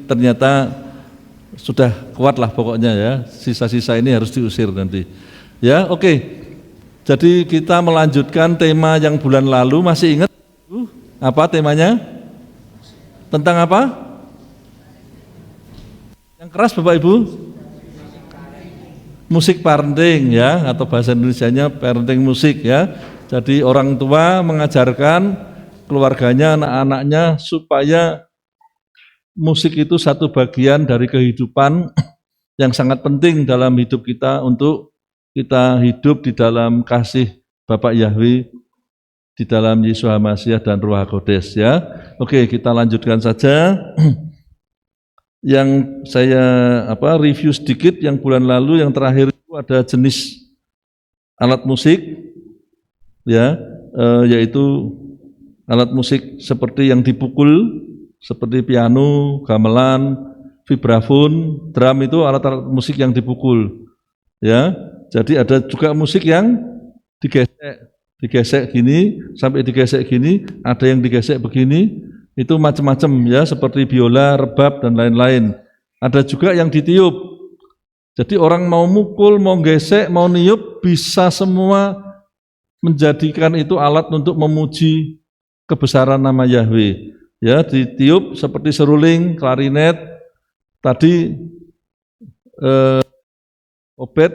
ternyata sudah kuat lah pokoknya ya, sisa-sisa ini harus diusir nanti ya. Oke, jadi kita melanjutkan tema yang bulan lalu. Masih ingat apa temanya? Tentang apa? Yang keras Bapak Ibu? Musik parenting ya, atau bahasa Indonesianya parenting musik ya. Jadi orang tua mengajarkan keluarganya, anak-anaknya supaya musik itu satu bagian dari kehidupan yang sangat penting dalam hidup kita, untuk kita hidup di dalam kasih Bapak Yahweh, di dalam Yesus Hamasiah dan Ruach Kodes ya. Oke, kita lanjutkan saja. Yang saya review sedikit yang bulan lalu, yang terakhir itu ada jenis alat musik ya, yaitu alat musik seperti yang dipukul, seperti piano, gamelan, vibrafon, drum, itu alat-alat musik yang dipukul ya. Jadi ada juga musik yang digesek gini sampai digesek gini, ada yang digesek begini, itu macam-macam ya, seperti biola, rebab dan lain-lain. Ada juga yang ditiup. Jadi orang mau mukul, mau gesek, mau niup, bisa semua, menjadikan itu alat untuk memuji kebesaran nama Yahweh. Ya, ditiup seperti seruling, klarinet, tadi obet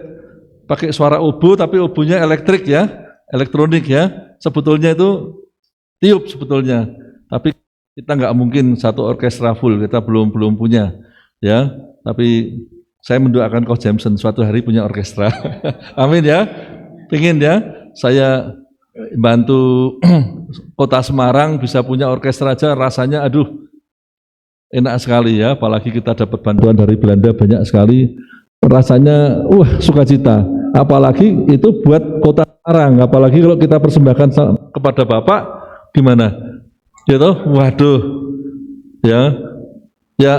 pakai suara obo, tapi obonya elektrik ya, elektronik ya. Sebetulnya itu tiup sebetulnya, tapi kita nggak mungkin satu orkestra full, kita belum punya ya. Tapi saya mendoakan Coach Jameson suatu hari punya orkestra. Amin ya, pengen ya saya bantu Kota Semarang bisa punya orkestra aja, rasanya aduh enak sekali ya. Apalagi kita dapat bantuan dari Belanda banyak sekali, rasanya sukacita. Apalagi itu buat Kota Semarang, apalagi kalau kita persembahkan kepada Bapak, gimana? Ya toh, waduh ya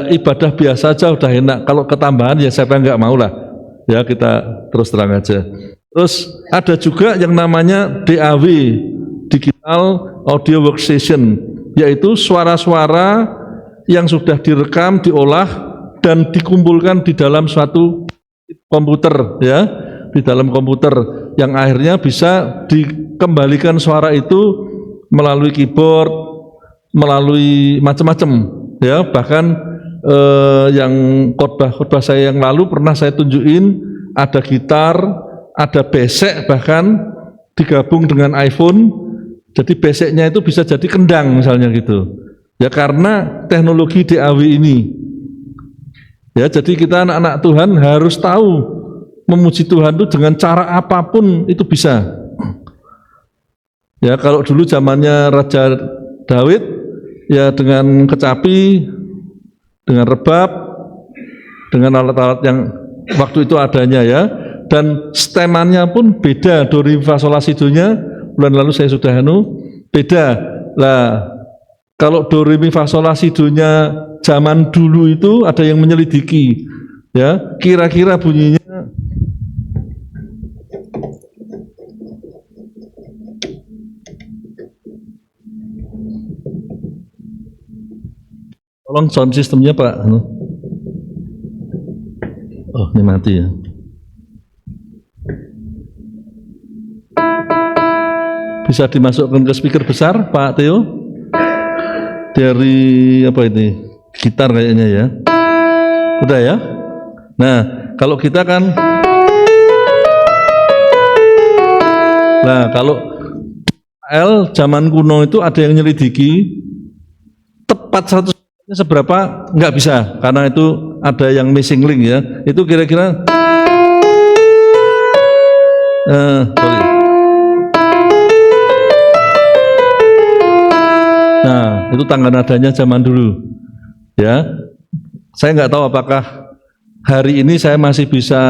ibadah biasa aja udah enak, kalau ketambahan ya siapa yang nggak mau lah ya, kita terus terang aja. Terus ada juga yang namanya DAW, Digital Audio Workstation, yaitu suara-suara yang sudah direkam, diolah dan dikumpulkan di dalam suatu komputer ya, di dalam komputer, yang akhirnya bisa dikembalikan suara itu melalui keyboard, melalui macam-macam ya. Bahkan yang khotbah saya yang lalu pernah saya tunjukin, ada gitar, ada besek, bahkan digabung dengan iPhone, jadi beseknya itu bisa jadi kendang misalnya gitu ya, karena teknologi DAW ini ya. Jadi kita anak-anak Tuhan harus tahu memuji Tuhan itu dengan cara apapun itu bisa ya. Kalau dulu zamannya Raja Daud ya, dengan kecapi, dengan rebab, dengan alat-alat yang waktu itu adanya ya. Dan stemannya pun beda, do re mi fa sol la si do nya bulan lalu saya sudah beda lah. Kalau do re mi fa sol la si do nya zaman dulu itu ada yang menyelidiki ya, kira-kira bunyinya tolong sound sistemnya Pak. Oh, ini mati ya. Bisa dimasukkan ke speaker besar Pak Theo, dari apa ini, gitar kayaknya ya. Udah ya. Nah, kalau kita kan, nah kalau L zaman kuno itu ada yang nyelidiki tepat 100 seberapa, nggak bisa, karena itu ada yang missing link ya. Itu kira-kira sorry. Nah, itu tangga nadanya zaman dulu ya. Saya nggak tahu apakah hari ini saya masih bisa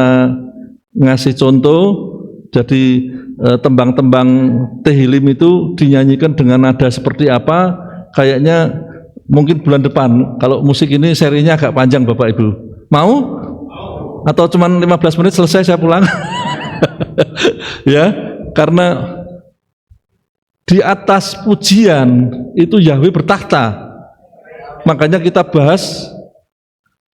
ngasih contoh. Jadi tembang-tembang Tehillim itu dinyanyikan dengan nada seperti apa, kayaknya mungkin bulan depan. Kalau musik ini serinya agak panjang Bapak Ibu, mau? Atau cuma 15 menit selesai saya pulang? Ya, karena di atas pujian itu Yahweh bertakhta. Makanya kita bahas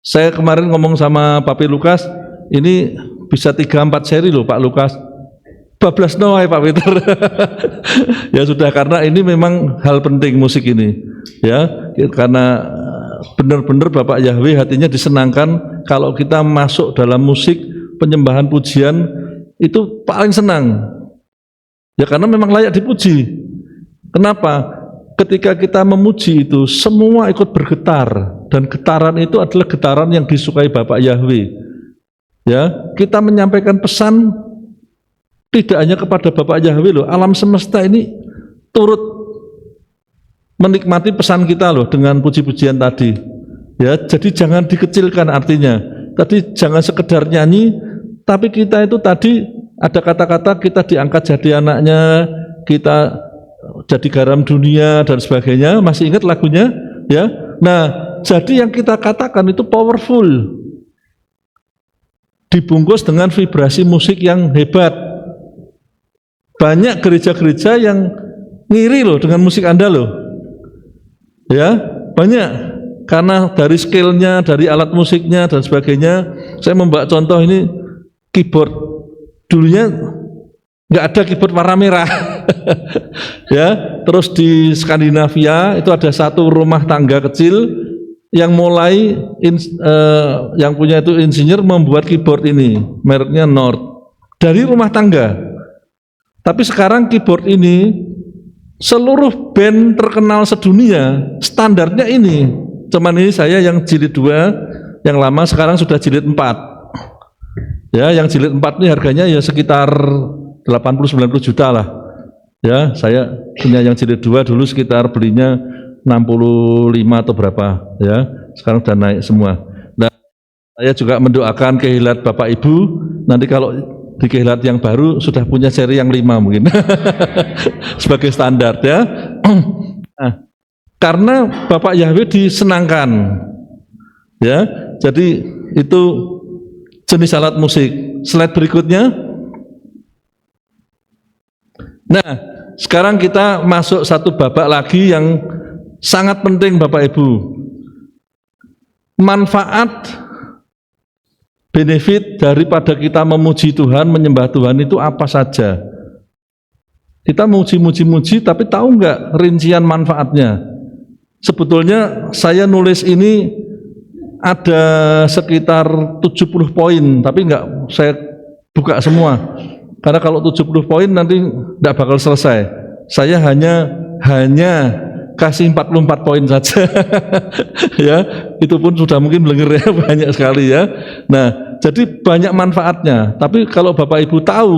Saya kemarin ngomong sama Papi Lukas, ini bisa 3-4 seri loh Pak Lukas. Bablas noai Pak Peter. Ya sudah, karena ini memang hal penting musik ini. Ya, karena benar-benar Bapak Yahweh hatinya disenangkan kalau kita masuk dalam musik penyembahan pujian itu paling senang. Ya karena memang layak dipuji. Kenapa? Ketika kita memuji itu semua ikut bergetar, dan getaran itu adalah getaran yang disukai Bapak Yahweh. Ya, kita menyampaikan pesan tidak hanya kepada Bapak Yahweh loh, alam semesta ini turut menikmati pesan kita loh dengan puji-pujian tadi. Ya, jadi jangan dikecilkan artinya. Tadi jangan sekedar nyanyi, tapi kita itu tadi ada kata-kata kita diangkat jadi anaknya, kita jadi garam dunia dan sebagainya. Masih ingat lagunya? Ya. Nah, jadi yang kita katakan itu powerful, dibungkus dengan vibrasi musik yang hebat. Banyak gereja-gereja yang ngiri loh dengan musik Anda loh. Ya, banyak. Karena dari skillnya, dari alat musiknya dan sebagainya. Saya membawa contoh ini keyboard. Dulunya nggak ada keyboard warna merah. Ya, terus di Skandinavia itu ada satu rumah tangga kecil yang mulai yang punya itu insinyur membuat keyboard ini, mereknya Nord, dari rumah tangga. Tapi sekarang keyboard ini seluruh band terkenal sedunia standarnya ini. Cuman ini saya yang jilid 2, yang lama sekarang sudah jilid 4. Ya, yang jilid 4 ini harganya ya sekitar 80-90 juta lah. Ya, saya punya yang jilid 2 dulu sekitar belinya 65 atau berapa, ya. Sekarang sudah naik semua. Nah, saya juga mendoakan Kehilat Bapak Ibu, nanti kalau di Kehilat yang baru sudah punya seri yang 5 mungkin. Sebagai standar ya. Nah, karena Bapak Yahweh disenangkan. Ya, jadi itu jenis alat musik. Slide berikutnya. Nah, sekarang kita masuk satu babak lagi yang sangat penting Bapak Ibu. Manfaat, benefit daripada kita memuji Tuhan, menyembah Tuhan itu apa saja? Kita muji-muji tapi tahu nggak rincian manfaatnya? Sebetulnya saya nulis ini ada sekitar 70 poin, tapi nggak saya buka semua. Karena kalau 70 poin nanti tidak bakal selesai. Saya hanya kasih 44 poin saja. Ya, itu pun sudah mungkin blenger ya, banyak sekali ya. Nah, jadi banyak manfaatnya. Tapi kalau Bapak Ibu tahu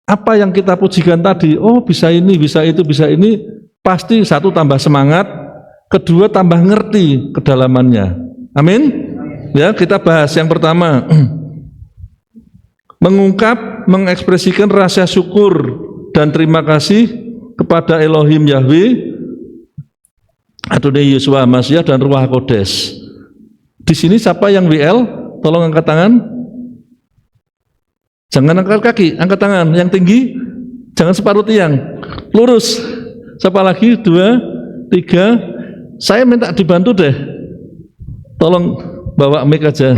apa yang kita pujikan tadi, oh bisa ini, bisa itu, bisa ini, pasti satu tambah semangat, kedua tambah ngerti kedalamannya. Amin. Ya, kita bahas yang pertama. Mengungkap, mengekspresikan rasa syukur dan terima kasih kepada Elohim Yahweh, Adonai Yeshua Mashiach dan Ruach Kodes. Di sini siapa yang WL? Tolong angkat tangan. Jangan angkat kaki, angkat tangan. Yang tinggi, jangan separuh tiang. Lurus. Siapa lagi? 2, 3. Saya minta dibantu deh. Tolong bawa mic aja.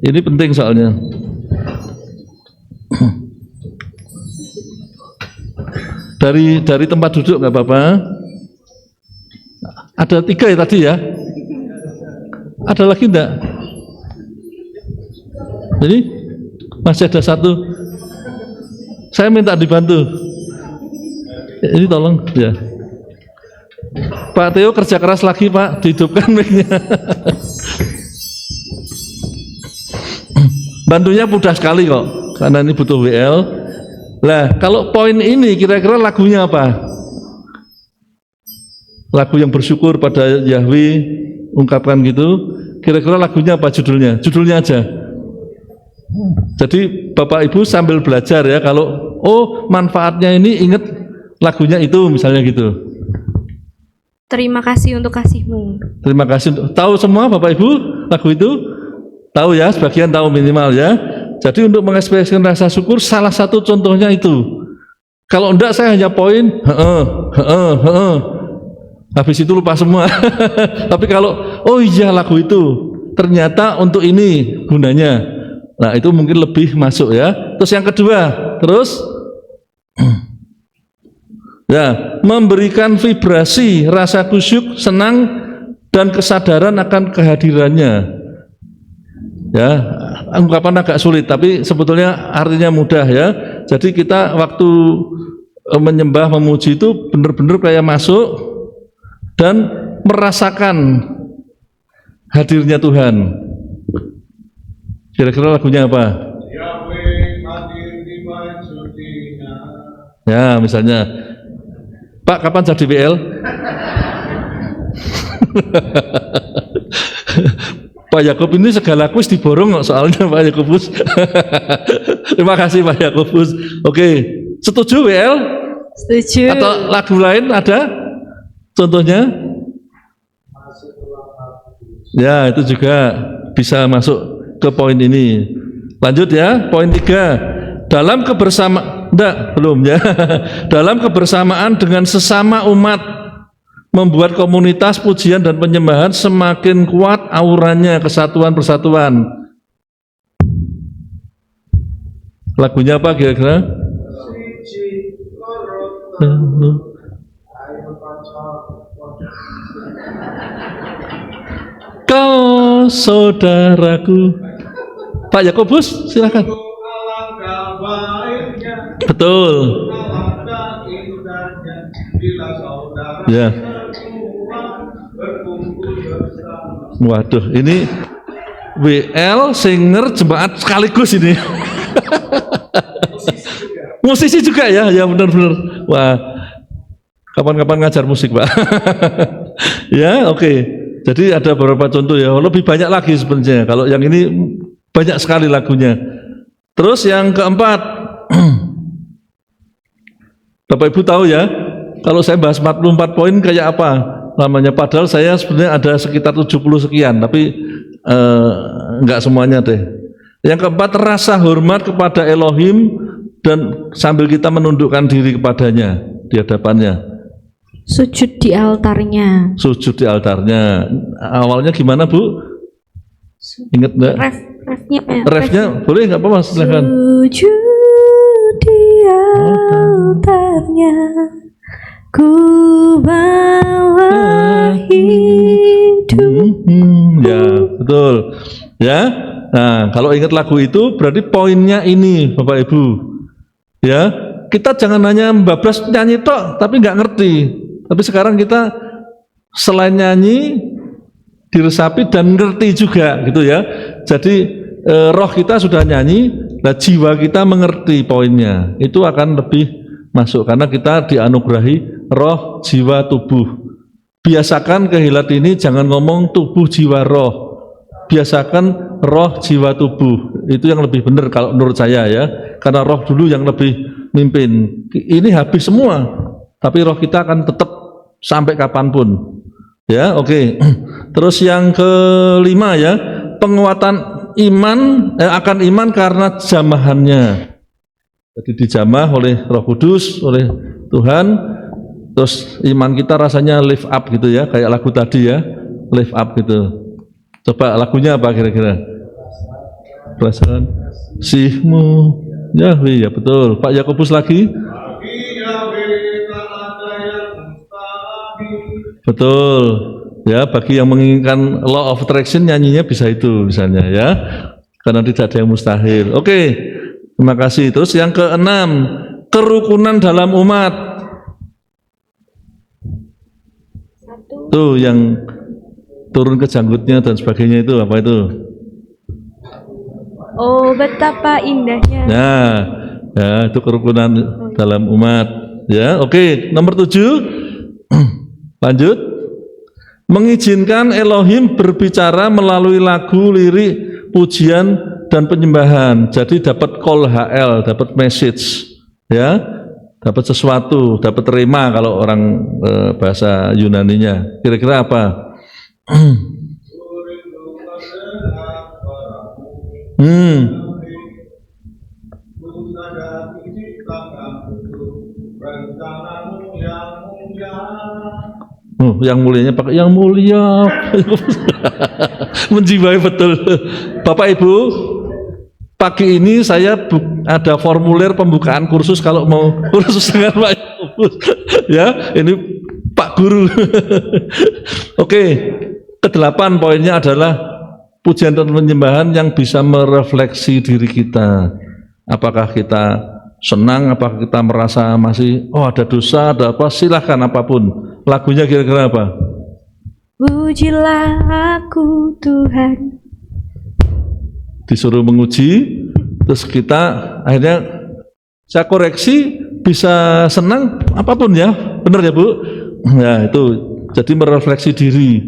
Ini penting soalnya. Dari tempat duduk nggak apa-apa. Ada 3 ya tadi ya. Ada lagi enggak? Jadi masih ada 1. Saya minta dibantu. Ini tolong ya. Pak Theo kerja keras lagi Pak, dihidupkan mic-nya. Bantunya mudah sekali kok, karena ini butuh WL. Lah, kalau poin ini kira-kira lagunya apa? Lagu yang bersyukur pada Yahweh, ungkapkan gitu. Kira-kira lagunya apa judulnya? Judulnya aja. Jadi Bapak Ibu sambil belajar ya, kalau oh manfaatnya ini ingat lagunya itu misalnya gitu. Terima kasih untuk kasih-Mu. Terima kasih. Tahu semua Bapak Ibu lagu itu? Tahu ya, sebagian tahu minimal ya. Jadi untuk mengekspresikan rasa syukur salah satu contohnya itu. Kalau enggak saya hanya poin habis itu lupa semua. Tapi kalau oh iya lagu itu, ternyata untuk ini gunanya. Nah, itu mungkin lebih masuk ya. Terus yang kedua, terus ya, memberikan vibrasi, rasa kusyuk, senang dan kesadaran akan kehadirannya. Ya, ungkapan agak sulit tapi sebetulnya artinya mudah ya. Jadi kita waktu menyembah, memuji itu benar-benar kayak masuk dan merasakan hadirnya Tuhan. Kira-kira lagunya apa? Ya, misalnya, Pak, kapan jadi WL? Pak Yakub ini segala kuis diborong kok soalnya Pak Yakobus. Terima kasih Pak Yakobus. Oke, setuju WL? Setuju. Atau lagu lain ada? Contohnya? Ya, itu juga bisa masuk ke poin ini. Lanjut ya, poin 3. Dalam belum ya. Dalam kebersamaan dengan sesama umat, membuat komunitas pujian dan penyembahan semakin kuat auranya, kesatuan persatuan. Lagunya apa kira-kira? Kau saudaraku. Pak Yakobus, silakan. Betul. Ya. Waduh, ini WL singer jemaat sekaligus ini. Musisi juga ya, ya benar-benar. Wah, kapan-kapan ngajar musik Pak. Ya, oke. Jadi ada beberapa contoh ya, lebih banyak lagi sebenarnya. Kalau yang ini banyak sekali lagunya. Terus yang keempat, Bapak Ibu tahu ya, kalau saya bahas 44 poin kayak apa namanya, padahal saya sebenarnya ada sekitar 70 sekian, tapi enggak semuanya deh. Yang keempat, rasa hormat kepada Elohim dan sambil kita menundukkan diri kepadanya di hadapannya. Sujud di altarnya. Sujud di altarnya. Awalnya gimana Bu? Ingat enggak? Refnya boleh nggak apa-apa, silakan. Sujud di altarnya, ku bawa hidup. Ya, betul. Ya. Nah, kalau ingat lagu itu berarti poinnya ini, Bapak Ibu. Ya, kita jangan hanya bablas nyanyi tok tapi nggak ngerti. Tapi sekarang kita selain nyanyi diresapi dan ngerti juga gitu ya. Jadi roh kita sudah nyanyi, nah jiwa kita mengerti poinnya. Itu akan lebih masuk karena kita dianugerahi roh, jiwa, tubuh. Biasakan kehilat ini jangan ngomong tubuh, jiwa, roh. Biasakan roh, jiwa, tubuh. Itu yang lebih benar kalau menurut saya ya. Karena roh dulu yang lebih mimpin. Ini habis semua, tapi roh kita akan tetap sampai kapanpun. Ya, oke. Terus yang kelima ya, penguatan iman akan iman karena jamahannya. Jadi dijamah oleh Roh Kudus, oleh Tuhan. Terus iman kita rasanya lift up gitu ya, kayak lagu tadi ya, lift up gitu. Coba lagunya apa kira-kira? Perasaan sihmu Yahweh, ya betul. Pak Yakobus lagi. Betul. Ya, bagi yang menginginkan law of attraction nyanyinya bisa itu misalnya ya. Karena tidak ada yang mustahil. Oke. Terima kasih. Terus yang keenam, kerukunan dalam umat. Tuh yang turun ke janggutnya dan sebagainya itu apa itu? Oh, betapa indahnya. Nah, ya itu kerukunan dalam umat. Ya, oke. Nomor 7. Lanjut. Mengizinkan Elohim berbicara melalui lagu, lirik, pujian dan penyembahan. Jadi dapat call HL, dapat message, ya, dapat sesuatu, dapat terima kalau orang bahasa Yunaninya. Kira-kira apa? Yang mulianya pakai yang mulia. Menjiwai betul. Bapak Ibu, pagi ini saya ada formulir pembukaan kursus kalau mau kursus dengan Pak Yakobus. Ya, ini Pak Guru. Oke, kedelapan poinnya adalah pujian dan penyembahan yang bisa merefleksi diri kita. Apakah kita senang, apakah kita merasa masih ada dosa, ada apa, silahkan apapun. Lagunya kira-kira apa? Pujilah aku Tuhan. Disuruh menguji, terus kita akhirnya saya koreksi, bisa senang apapun ya, benar ya Bu? Nah itu, jadi merefleksi diri,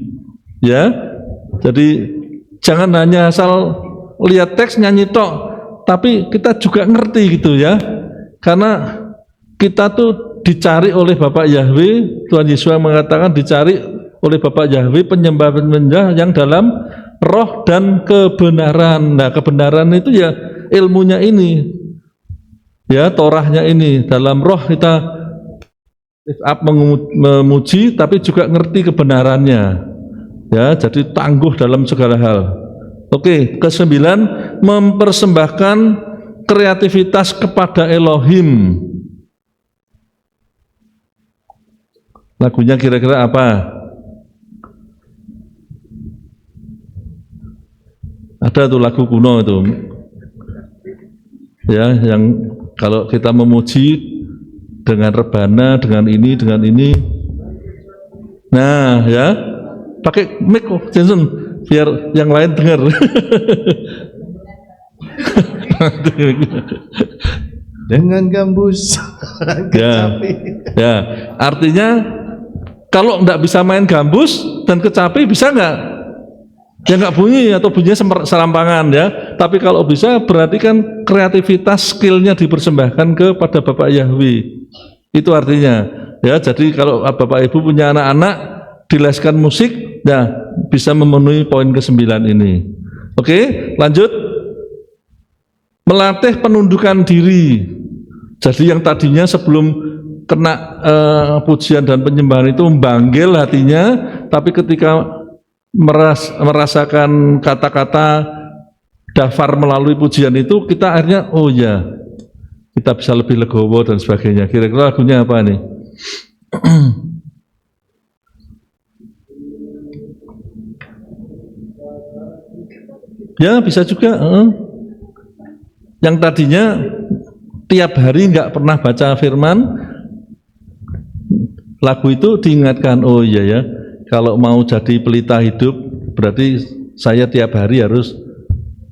ya. Jadi jangan hanya asal lihat teks nyanyi tok, tapi kita juga ngerti gitu ya, karena kita tuh dicari oleh Bapak Yahweh. Tuhan Yesus mengatakan dicari oleh Bapak Yahweh penyembah-penyembah yang dalam roh dan kebenaran. Nah kebenaran itu ya ilmunya ini, ya Torahnya ini, dalam roh kita lift up memuji, tapi juga ngerti kebenarannya, ya jadi tangguh dalam segala hal. Oke, ke-9, mempersembahkan kreativitas kepada Elohim. Lagunya kira-kira apa? Ada tuh lagu kuno itu, ya yang kalau kita memuji dengan rebana, dengan ini, nah ya pakai mic kok Jensen biar yang lain dengar. Dengan gambus. Ya, artinya kalau nggak bisa main gambus dan kecapi bisa nggak? Ya nggak bunyi atau bunyinya serampangan ya. Tapi kalau bisa berarti kan kreativitas skillnya dipersembahkan kepada Bapak Yahweh. Itu artinya ya. Jadi kalau Bapak Ibu punya anak-anak dileskan musik, ya bisa memenuhi poin ke-9 ini. Oke, lanjut. Melatih penundukan diri. Jadi yang tadinya sebelum kena pujian dan penyembahan itu membanggil hatinya, tapi ketika merasakan kata-kata dafar melalui pujian itu, kita akhirnya oh ya, kita bisa lebih legowo dan sebagainya. Kira-kira lagunya apa nih? Ya bisa juga. Yang tadinya tiap hari nggak pernah baca firman, lagu itu diingatkan, oh iya ya, kalau mau jadi pelita hidup berarti saya tiap hari harus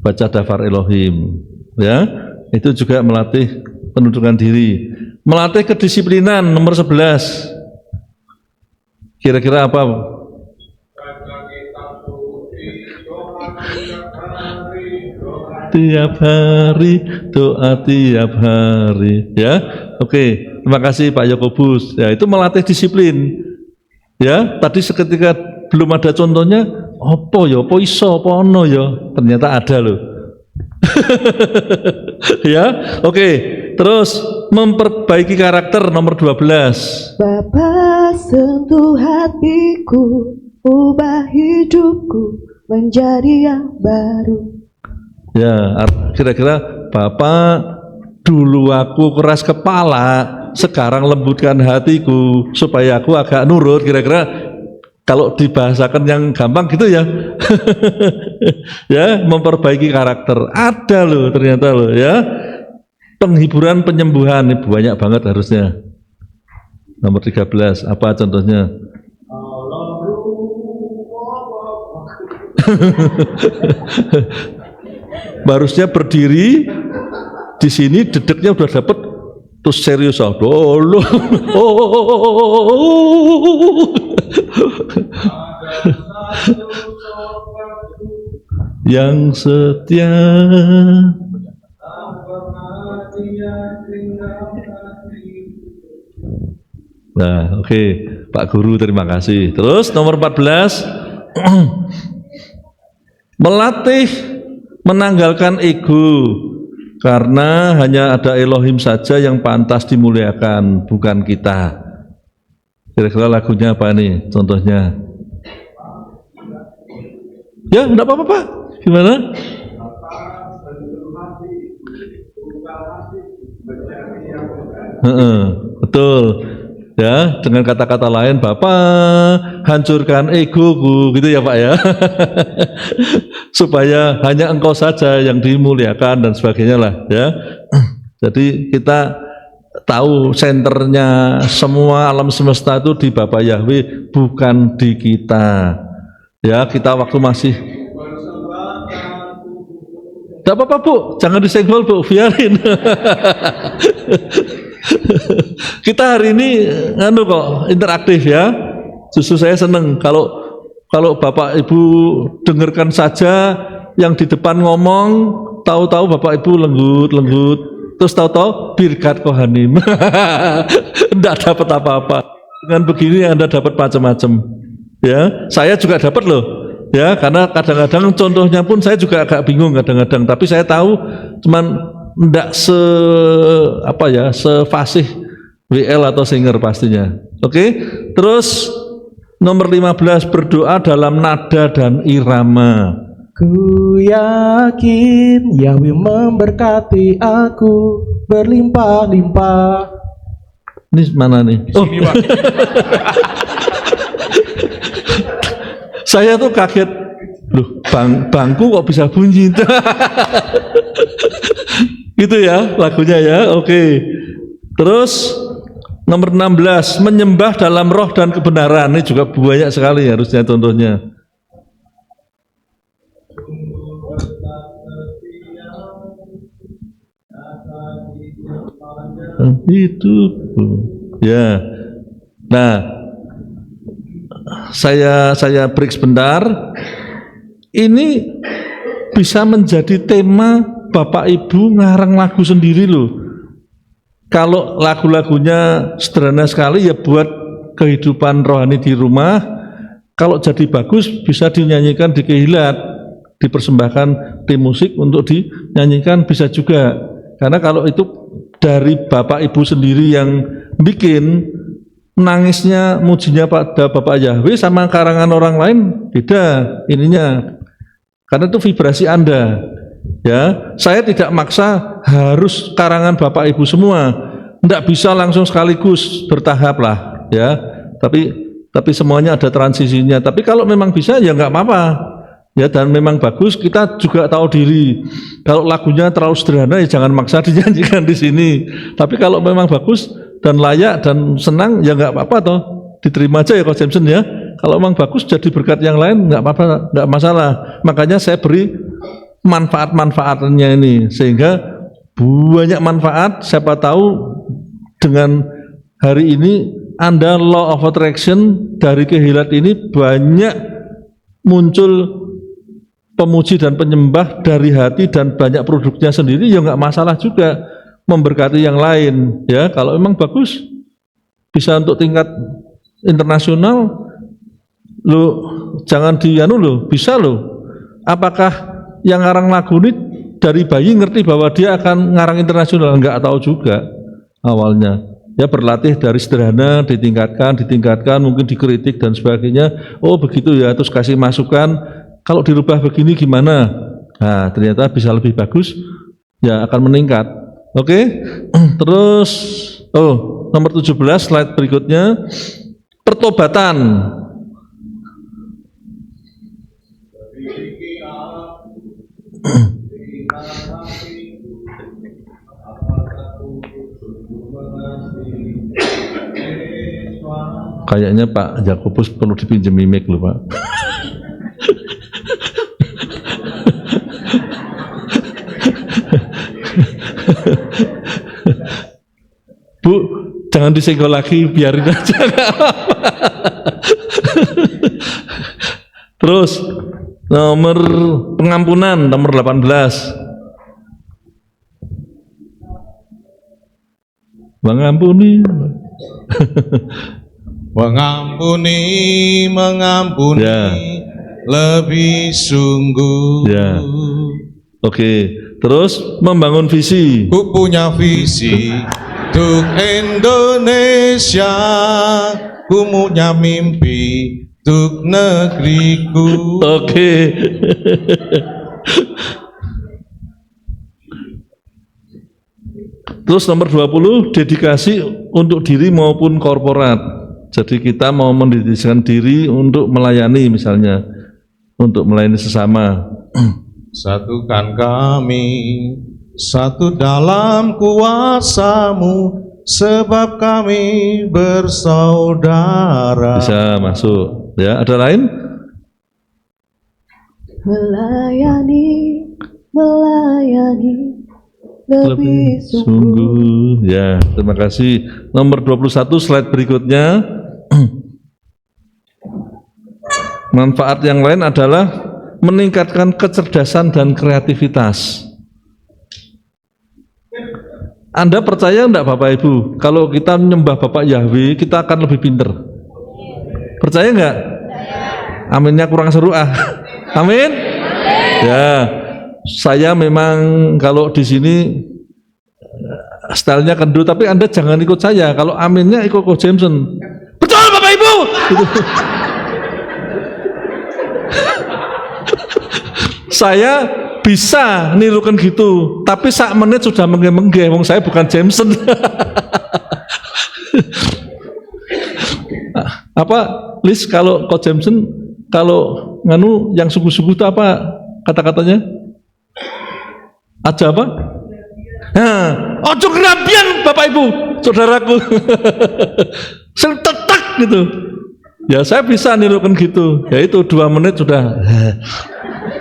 baca dafar Elohim, ya. Itu juga melatih penundukan diri. Melatih kedisiplinan nomor 11. Kira-kira apa? Tiap hari, doa tiap hari, ya. Oke, terima kasih Pak Yakobus. Ya, itu melatih disiplin. Ya, tadi seketika belum ada contohnya, opo ya, opo iso, opo ono ya, ternyata ada loh. Ya, oke. Terus memperbaiki karakter nomor 12. Bapa sentuh hatiku, ubah hidupku menjadi yang baru. Ya, kira-kira Bapak, dulu aku keras kepala, sekarang lembutkan hatiku supaya aku agak nurut. Kira-kira kalau dibahasakan yang gampang gitu ya. Ya, memperbaiki karakter. Ada loh ternyata loh ya. Penghiburan penyembuhan ini banyak banget harusnya. Nomor 13, apa contohnya? Harusnya berdiri di sini, dedeknya udah dapet, terus serius dulu. Yang setia. Nah, oke, Pak Guru terima kasih. Terus nomor 14, melatih menanggalkan ego, karena hanya ada Elohim saja yang pantas dimuliakan, bukan kita. Kira-kira lagunya apa nih contohnya? Ya, enggak apa-apa Pak. Gimana? Betul. Ya, dengan kata-kata lain, Bapak hancurkan egoku, gitu ya Pak ya. Supaya hanya Engkau saja yang dimuliakan dan sebagainya lah ya. Jadi kita tahu senternya semua alam semesta itu di Bapak Yahweh, bukan di kita. Ya, kita waktu masih tidak apa-apa Bu, jangan disenggol Bu, biarin. Kita hari ini kok interaktif ya. Justru saya seneng kalau Bapak Ibu dengarkan saja yang di depan ngomong, tahu-tahu Bapak Ibu lenggut, terus tahu-tahu birkat kohanim. Enggak dapat apa-apa. Dengan begini Anda dapat macam-macam. Ya, saya juga dapat loh. Ya, karena kadang-kadang contohnya pun saya juga agak bingung kadang-kadang, tapi saya tahu cuman enggak sefasih WL atau singer pastinya. Oke? Terus nomor 15, berdoa dalam nada dan irama. Ku yakin Yahweh memberkati aku berlimpah-limpah. Ini mana nih? Oh. Sini, Pak. Saya tuh kaget. Loh, bangku kok bisa bunyi? Gitu ya lagunya ya. Oke. Terus nomor 16, menyembah dalam roh dan kebenaran. Ini juga banyak sekali harusnya contohnya. Itu ya. Nah, saya break sebentar. Ini bisa menjadi tema Bapak Ibu ngarang lagu sendiri loh. Kalau lagu-lagunya sederhana sekali ya buat kehidupan rohani di rumah. Kalau jadi bagus bisa dinyanyikan di kehilat, dipersembahkan tim musik untuk dinyanyikan bisa juga. Karena kalau itu dari Bapak Ibu sendiri yang bikin, nangisnya mujinya pada Bapak Yahweh sama karangan orang lain beda ininya. Karena itu vibrasi Anda. Ya, saya tidak maksa harus karangan Bapak Ibu semua. Tidak bisa langsung sekaligus, bertahap lah, ya. Tapi semuanya ada transisinya. Tapi kalau memang bisa ya nggak apa-apa. Ya, dan memang bagus, kita juga tahu diri. Kalau lagunya terlalu sederhana ya jangan maksa dinyanyikan di sini. Tapi kalau memang bagus dan layak dan senang ya nggak apa-apa toh. Diterima aja ya Coach Jameson ya. Kalau memang bagus jadi berkat yang lain nggak apa-apa, nggak masalah. Makanya saya beri manfaat-manfaatnya ini sehingga banyak manfaat. Siapa tahu dengan hari ini Anda law of attraction dari kehilat ini banyak muncul pemuji dan penyembah dari hati dan banyak produknya sendiri ya nggak masalah juga, memberkati yang lain ya. Kalau memang bagus bisa untuk tingkat internasional lo jangan bisa lo. Apakah yang ngarang lagu ini dari bayi ngerti bahwa dia akan ngarang internasional? Enggak tahu juga awalnya. Ya berlatih dari sederhana, ditingkatkan, mungkin dikritik dan sebagainya. Oh begitu ya, terus kasih masukan. Kalau dirubah begini gimana? Nah ternyata bisa lebih bagus, ya akan meningkat. Oke, terus nomor 17 slide berikutnya, pertobatan. Kayaknya Pak Jakobus perlu dipinjam mic loh Pak. Bu, jangan disenggol lagi, biarin aja. Terus nomor pengampunan, nomor 18. Mengampuni. Mengampuni ya. Lebih sungguh ya. Oke, terus membangun visi. Ku punya visi untuk Indonesia. Ku punya mimpi untuk negeriku. Oke. Terus nomor 20, dedikasi untuk diri maupun korporat. Jadi kita mau mendedikasikan diri untuk melayani, misalnya untuk melayani sesama. Satukan kami satu dalam kuasa-Mu, sebab kami bersaudara. Bisa masuk. Ya, ada lain? Melayani lebih sungguh. Sungguh. Ya, terima kasih. Nomor 21, slide berikutnya. Manfaat yang lain adalah meningkatkan kecerdasan dan kreativitas. Anda percaya enggak Bapak Ibu, kalau kita menyembah Bapak Yahweh, kita akan lebih pinter? Percaya enggak? Aminnya kurang seru ah. Amin? Ya, saya memang kalau di sini stylenya kendu, tapi Anda jangan ikut saya. Kalau aminnya ikut Ko Jameson. Betul Bapak Ibu. Gitu. Saya bisa nirukan gitu, tapi sak menit sudah mengge-mengge. Wong saya bukan Jameson. Apa, Lis, kalau Ko Jameson, kalau nganu yang suku-suku itu apa kata-katanya? Aja apa? Nah, ojo kerabian Bapak Ibu, saudaraku. Sing tetak gitu. Ya saya bisa nirukan gitu. Ya itu 2 menit sudah.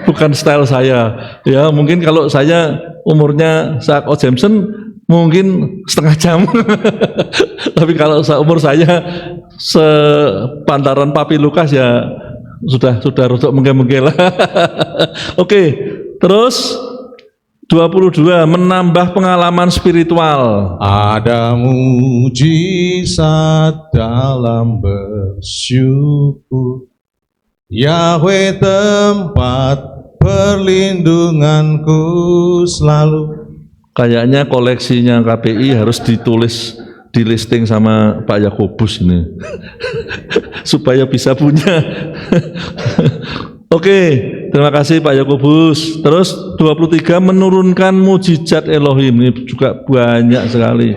Bukan style saya. Ya mungkin kalau saya umurnya saat Ko Jameson mungkin setengah jam. Tapi kalau umur saya sepantaran Papi Lukas ya sudah rodok mengge-mengge lah. Oke, terus 22, menambah pengalaman spiritual. Ada mujizat dalam bersyukur, Yahweh tempat perlindunganku selalu. Kayaknya koleksinya KPI harus ditulis, di listing sama Pak Yakobus ini. Supaya bisa punya. Oke, terima kasih Pak Yakobus. Terus 23, menurunkan mujizat Elohim. Ini juga banyak sekali.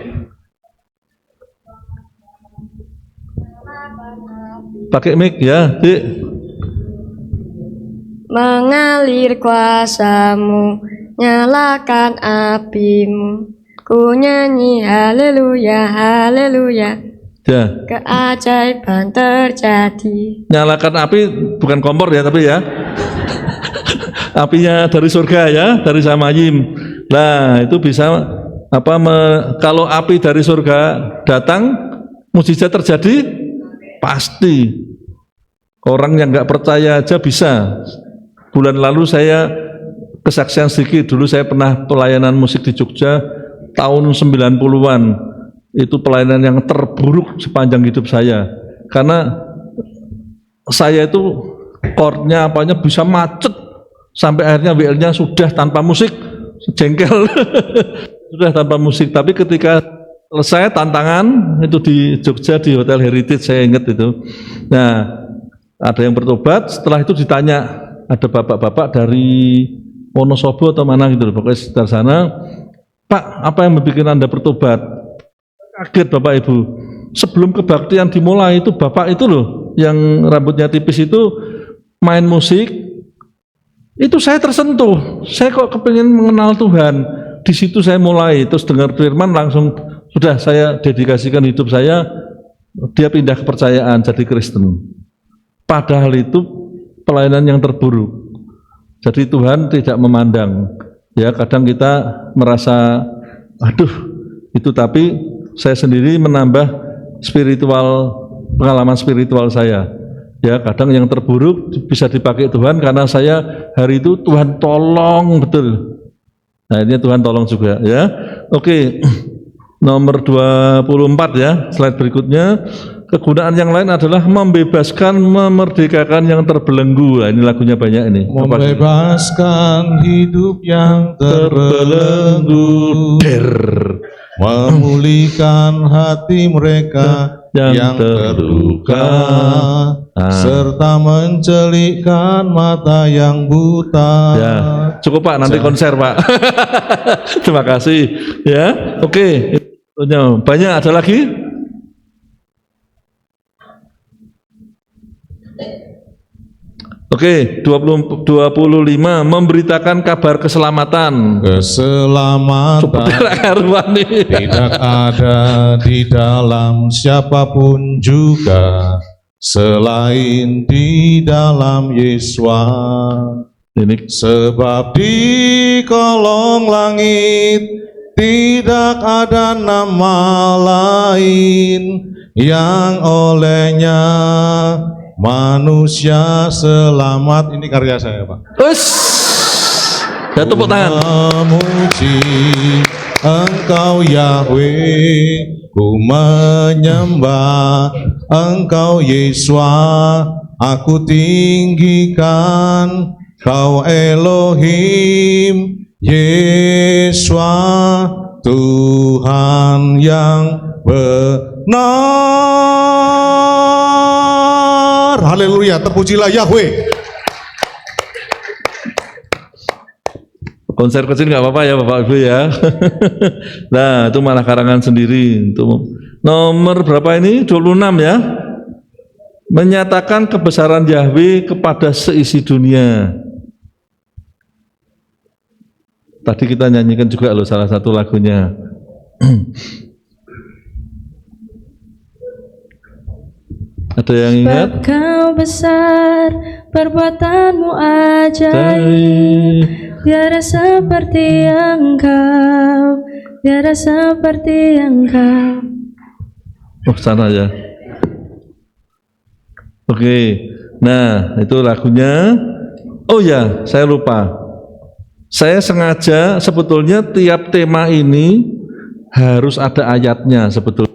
Pakai mic ya, Dik. Mengalir kuasa-Mu, nyalakan api-Mu, ku nyanyi haleluya, haleluya. Ya. Keajaiban terjadi. Nyalakan api bukan kompor ya, tapi ya. Apinya dari surga ya, dari Samayim. Nah, itu bisa apa kalau api dari surga datang, mujizat terjadi pasti. Orang yang nggak percaya aja bisa. Bulan lalu saya kesaksian sedikit, dulu saya pernah pelayanan musik di Jogja tahun 90-an. Itu pelayanan yang terburuk sepanjang hidup saya. Karena saya itu chordnya apanya bisa macet sampai akhirnya WL-nya sudah tanpa musik, jengkel. Sudah tanpa musik, tapi ketika selesai tantangan itu di Jogja di Hotel Heritage, saya ingat itu. Nah, ada yang bertobat, setelah itu ditanya, ada bapak-bapak dari Wonosobo atau mana gitu, pokoknya sekitar sana, Pak, apa yang membuat Anda bertobat? Kaget Bapak Ibu, sebelum kebaktian dimulai itu Bapak itu loh, yang rambutnya tipis itu main musik, itu saya tersentuh, saya kok kepingin mengenal Tuhan, di situ saya mulai, terus dengar firman langsung, sudah saya dedikasikan hidup saya, dia pindah kepercayaan jadi Kristen. Padahal itu pelayanan yang terburuk. Jadi Tuhan tidak memandang. Ya kadang kita merasa, aduh itu, tapi saya sendiri menambah spiritual, pengalaman spiritual saya. Ya kadang yang terburuk bisa dipakai Tuhan karena saya hari itu Tuhan tolong betul. Nah ini Tuhan tolong juga ya. Oke, nomor 24 ya, slide berikutnya. Kegunaan yang lain adalah membebaskan, memerdekakan yang terbelenggu. Nah, ini lagunya banyak ini. Membebaskan hidup yang terbelenggu, memulihkan hati mereka yang terluka, serta mencelikkan mata yang buta. Ya, cukup Pak, nanti konser Pak. Terima kasih. Ya, oke. Banyak, ada lagi? Oke, 25 memberitakan kabar keselamatan. Keselamatan tidak ada di dalam siapapun juga selain di dalam Yesus. Ini Sebab di kolong langit tidak ada nama lain yang olehnya manusia selamat. Ini karya saya, Pak. Ya, tepuk tangan. Memuji Engkau Yahweh, ku menyembah Engkau Yeswa, aku tinggikan Kau Elohim Yeswa, Tuhan yang benar. Haleluya, terpujilah Yahweh. Konser kecil nggak apa-apa ya Bapak Ibu ya. Nah, itu malah karangan sendiri. Itu nomor berapa ini? 26 ya. Menyatakan kebesaran Yahweh kepada seisi dunia. Tadi kita nyanyikan juga loh salah satu lagunya. Ada yang ingat? Sebab Kau besar, perbuatanmu ajaib. Tiada seperti Engkau, tiada seperti Engkau. Oh, sana ya. Oke. Nah, itu lagunya. Oh ya, saya lupa. Saya sengaja sebetulnya tiap tema ini harus ada ayatnya sebetulnya.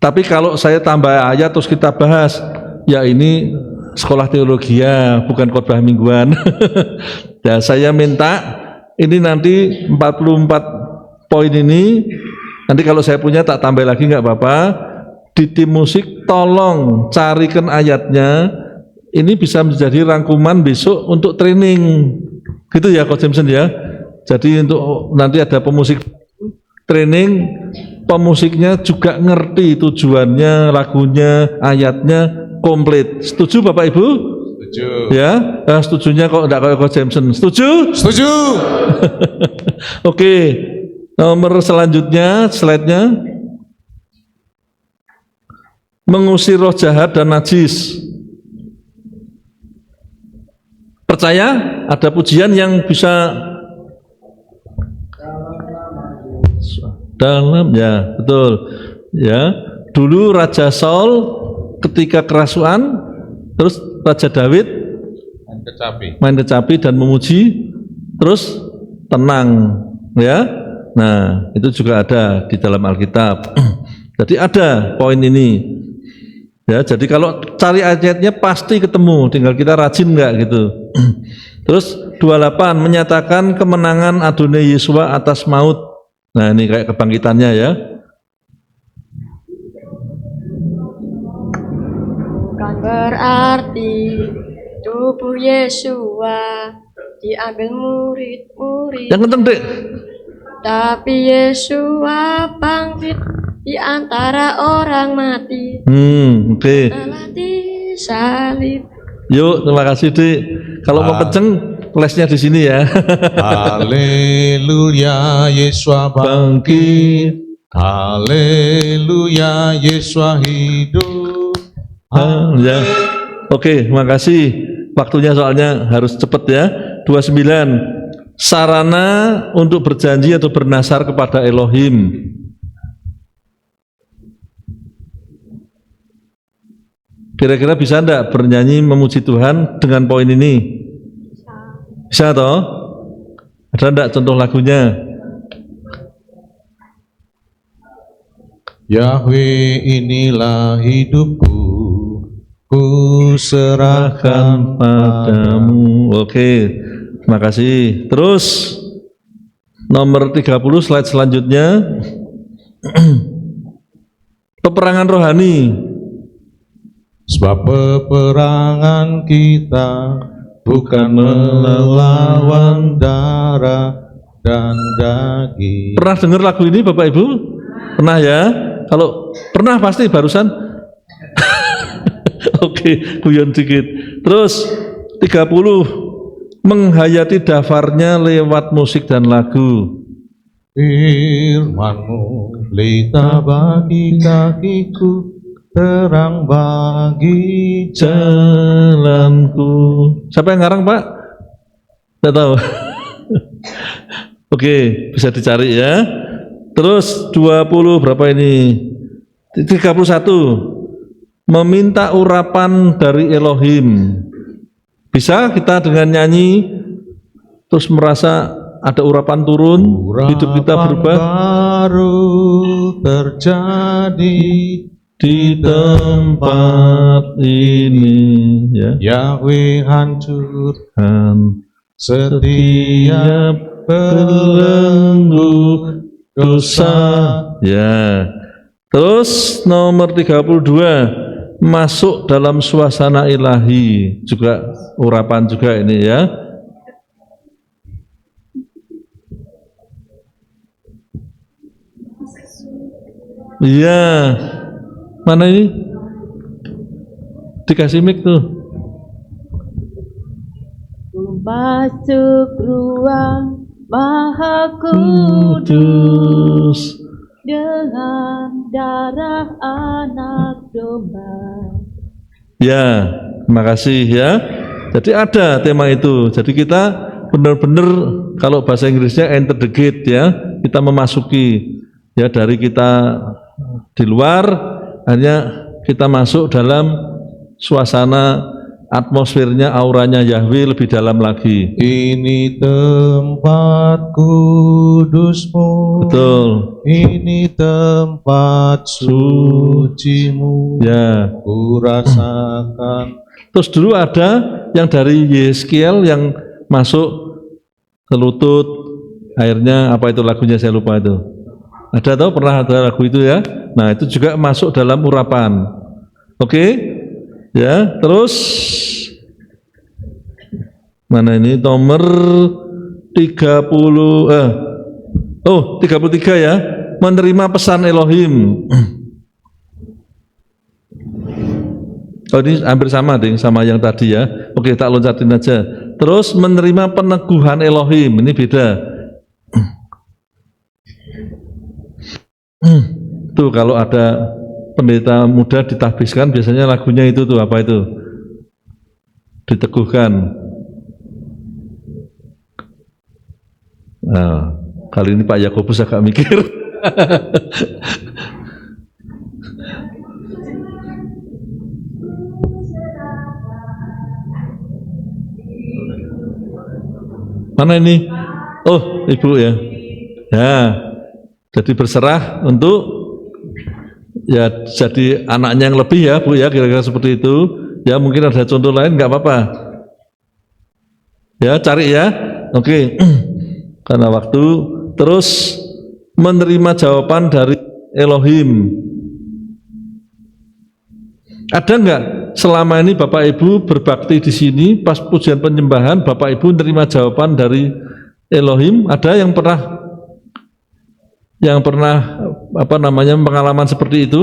Tapi kalau saya tambah ayat terus kita bahas, ya ini sekolah teologi ya, bukan khotbah mingguan. Ya, saya minta ini nanti 44 poin ini, nanti kalau saya punya tak tambah lagi nggak apa-apa. Di tim musik tolong carikan ayatnya, ini bisa menjadi rangkuman besok untuk training. Gitu ya Coach Jameson ya. Jadi untuk nanti ada pemusik training, pemusiknya juga ngerti tujuannya, lagunya, ayatnya komplit. Setuju Bapak Ibu? Setuju. Ya, setujunya kok enggak kayak Coach Jameson. Setuju? Setuju. Oke. Nomor selanjutnya, slide-nya. Mengusir roh jahat dan najis. Percaya ada pujian yang bisa dalam, ya betul ya. Dulu Raja Saul ketika kerasuan, terus Raja Daud main kecapi dan memuji, terus tenang ya. Nah, itu juga ada di dalam Alkitab. Jadi ada poin ini ya. Jadi kalau cari ayatnya pasti ketemu, tinggal kita rajin enggak gitu. Terus 28 menyatakan kemenangan Adonai Yesua atas maut. Nah, ini kayak kebangkitannya ya. Bukan berarti tubuh Yesua diambil murid-murid, Yang kenceng Dek. tapi Yesua bangkit di antara orang mati. Oke. Telah disalib. Yuk, terima kasih Dik. Kalau mau kenceng, lesnya di sini ya. Haleluya, Yesua bangkit. Haleluya, Yesua hidup. Ya. Oke, terima kasih. Waktunya soalnya harus cepat ya. 29. Sarana untuk berjanji atau bernasar kepada Elohim. Kira-kira bisa enggak bernyanyi memuji Tuhan dengan poin ini? Bisa toh? Ada enggak contoh lagunya? Yahweh, inilah hidupku, ku serahkan padamu. Oke, terima kasih. Terus nomor 30 slide selanjutnya. Peperangan rohani. Sebab peperangan kita bukan melawan darah dan daging. Pernah dengar lagu ini Bapak Ibu? Pernah ya? Kalau pernah pasti barusan. Oke, guyon dikit. Terus 30, menghayati dafarnya lewat musik dan lagu. Firman-Mu lita bagi kakiku, terang bagi Jalanku. Siapa yang ngarang Pak? Tidak tahu. Oke, bisa dicari ya. Terus 20 berapa ini? 31. Meminta urapan dari Elohim. Bisa kita dengan nyanyi terus merasa ada urapan turun, hidup kita berubah. baru terjadi Di tempat ini ya. Yahweh hancurkan Setiap setiap belenggu dosa. Ya. Terus nomor 32, masuk dalam suasana ilahi, juga urapan juga ini ya. Iya. Mana ini? Dikasih mic tuh. Masuk ruang Maha Kudus Kudus. dengan darah anak domba. Ya, terima kasih ya. Jadi ada tema itu. Jadi kita benar-benar kalau bahasa Inggrisnya enter the gate ya. Kita memasuki ya, dari kita di luar hanya kita masuk dalam suasana atmosfernya, auranya Yahweh lebih dalam lagi. Ini tempat kudus-Mu, Betul. ini tempat suci-Mu, Ya. ku rasakan. Terus dulu ada yang dari Yeskiel yang masuk ke lutut, akhirnya apa itu lagunya saya lupa itu. Ada tahu pernah ada lagu itu ya? Nah itu juga masuk dalam urapan. Oke? Ya, terus mana ini nomor 33 ya, menerima pesan Elohim. Oh ini hampir sama ding sama yang tadi ya. Oke, tak loncatin aja. Terus menerima peneguhan Elohim, ini beda. Tuh kalau ada pendeta muda ditahbiskan biasanya lagunya itu tuh apa itu? Diteguhkan. Nah, kali ini Pak Yakobus agak mikir. Mana ini? Oh, Ibu ya. Ya. Jadi berserah untuk ya jadi anaknya yang lebih ya Bu ya, kira-kira seperti itu ya. Mungkin ada contoh lain, nggak apa-apa ya, cari ya. Oke. Karena waktu. Terus menerima jawaban dari Elohim. Ada nggak selama ini Bapak Ibu berbakti di sini pas pujian penyembahan Bapak Ibu menerima jawaban dari Elohim? Ada yang pernah apa namanya pengalaman seperti itu?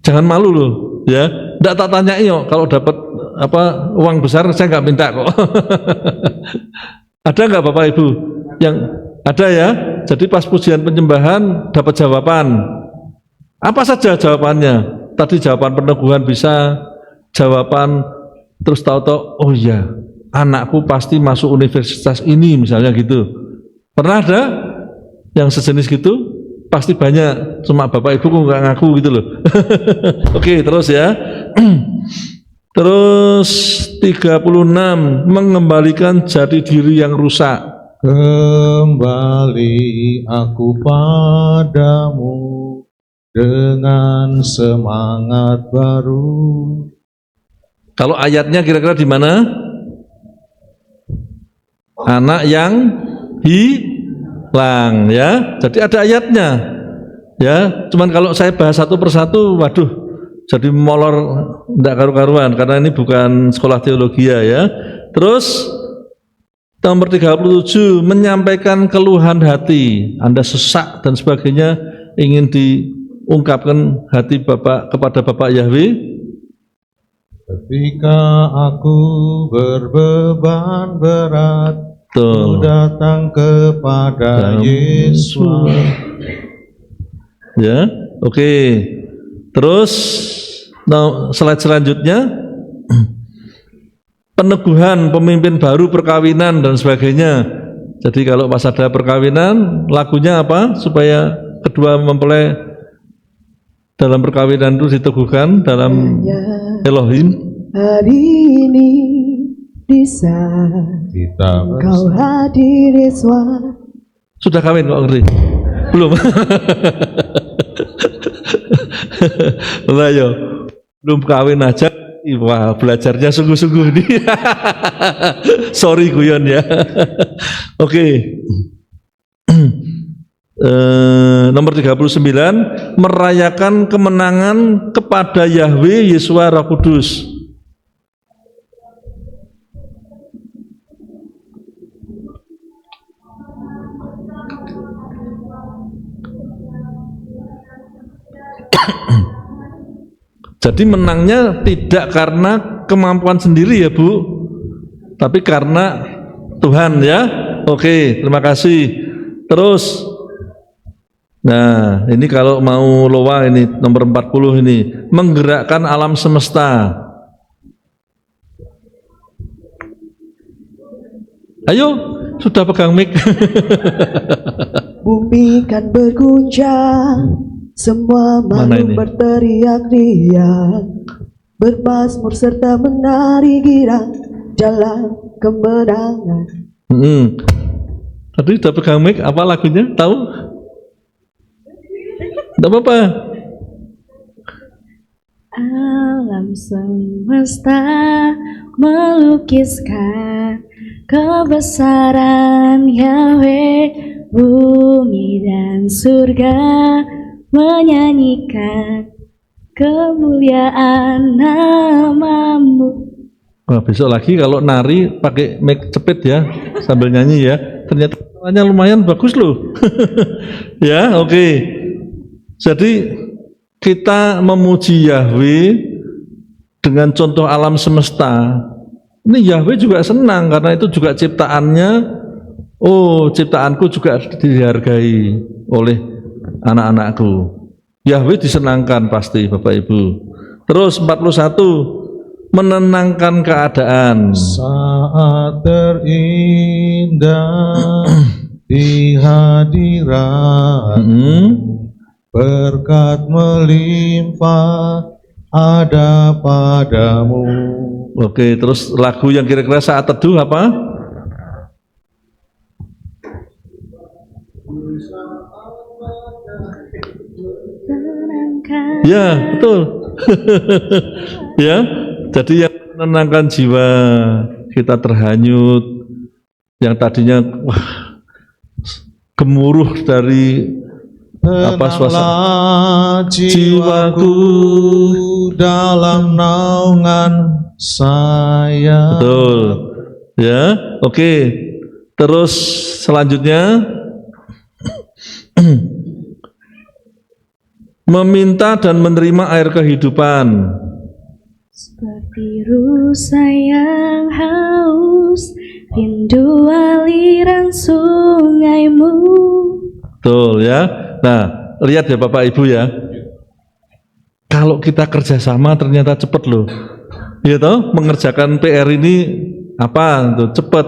Jangan malu loh ya. Nggak tak tanya yo, kalau dapat apa uang besar saya nggak minta kok. Ada nggak Bapak Ibu yang ada ya? Jadi pas pujian penyembahan dapat jawaban. Apa saja jawabannya? Tadi jawaban peneguhan bisa, jawaban terus tahu-tahu oh iya anakku pasti masuk universitas ini misalnya gitu. Pernah ada yang sejenis gitu? Pasti banyak, cuma Bapak Ibu kok nggak ngaku gitu loh. Oke, terus ya. Terus 36, mengembalikan jati diri yang rusak. Kembali aku padamu dengan semangat baru. Kalau ayatnya kira-kira di mana? Anak yang hilang ya. Jadi ada ayatnya. Ya, cuman kalau saya bahas satu persatu, waduh, jadi molor enggak karu-karuan karena ini bukan sekolah teologi ya. Terus nomor 37, menyampaikan keluhan hati. Anda sesak dan sebagainya, ingin diungkapkan hati Bapak kepada Bapak Yahweh. Ketika aku berbeban berat, ku datang kepada Yesus. Ya, oke. Terus slide selanjutnya, peneguhan pemimpin baru, perkawinan dan sebagainya. Jadi kalau pas ada perkawinan, lagunya apa? Supaya kedua mempelai dalam perkawinan itu diteguhkan dalam Elohim. Hari ini di saat Kita Kau hadir Yesus. Sudah kawin kok ngerti? Belum? Lah yo, belum kawin aja. Wah, belajarnya sungguh-sungguh nih. Sorry guyon ya. Oke. Nomor 39, merayakan kemenangan kepada Yahweh Yeswa Roh Kudus. Jadi menangnya tidak karena kemampuan sendiri ya Bu, tapi karena Tuhan ya. Oke, terima kasih. Terus, nah ini kalau mau loa ini nomor 40 ini, menggerakkan alam semesta. Ayo, sudah pegang mic. Bumi kan berguncang, semua makhluk berteriak-riak, bermazmur serta menari girang jalan kemenangan. Tadi udah pegang mic, apa lagunya? Tahu? Tidak apa-apa. Alam semesta melukiskan kebesaran Yahweh, bumi dan surga menyanyikan kemuliaan nama-Mu. Wah, besok lagi kalau nari pakai mic cepet ya, sambil nyanyi ya. Ternyata suaranya lumayan bagus loh. Ya, oke. Jadi kita memuji Yahweh dengan contoh alam semesta. Ini Yahweh juga senang karena itu juga ciptaannya. Oh, ciptaanku juga dihargai oleh anak-anakku. Yahweh disenangkan pasti Bapak Ibu. Terus 41, menenangkan keadaan. Saat terindah di hadirat, berkat melimpah ada padamu. Oke, terus lagu yang kira-kira saat teduh apa? Ya, betul. Ya, jadi yang menenangkan jiwa kita terhanyut, yang tadinya wah, gemuruh dari apa suasana jiwaku dalam naungan saya. Betul. Ya, oke. Terus selanjutnya meminta dan menerima air kehidupan. Seperti rusa yang haus, rindu aliran sungai-Mu. Betul ya. Nah, lihat ya Bapak Ibu ya. Kalau kita kerjasama ternyata cepat loh. Ya toh, mengerjakan PR ini apa tuh cepat.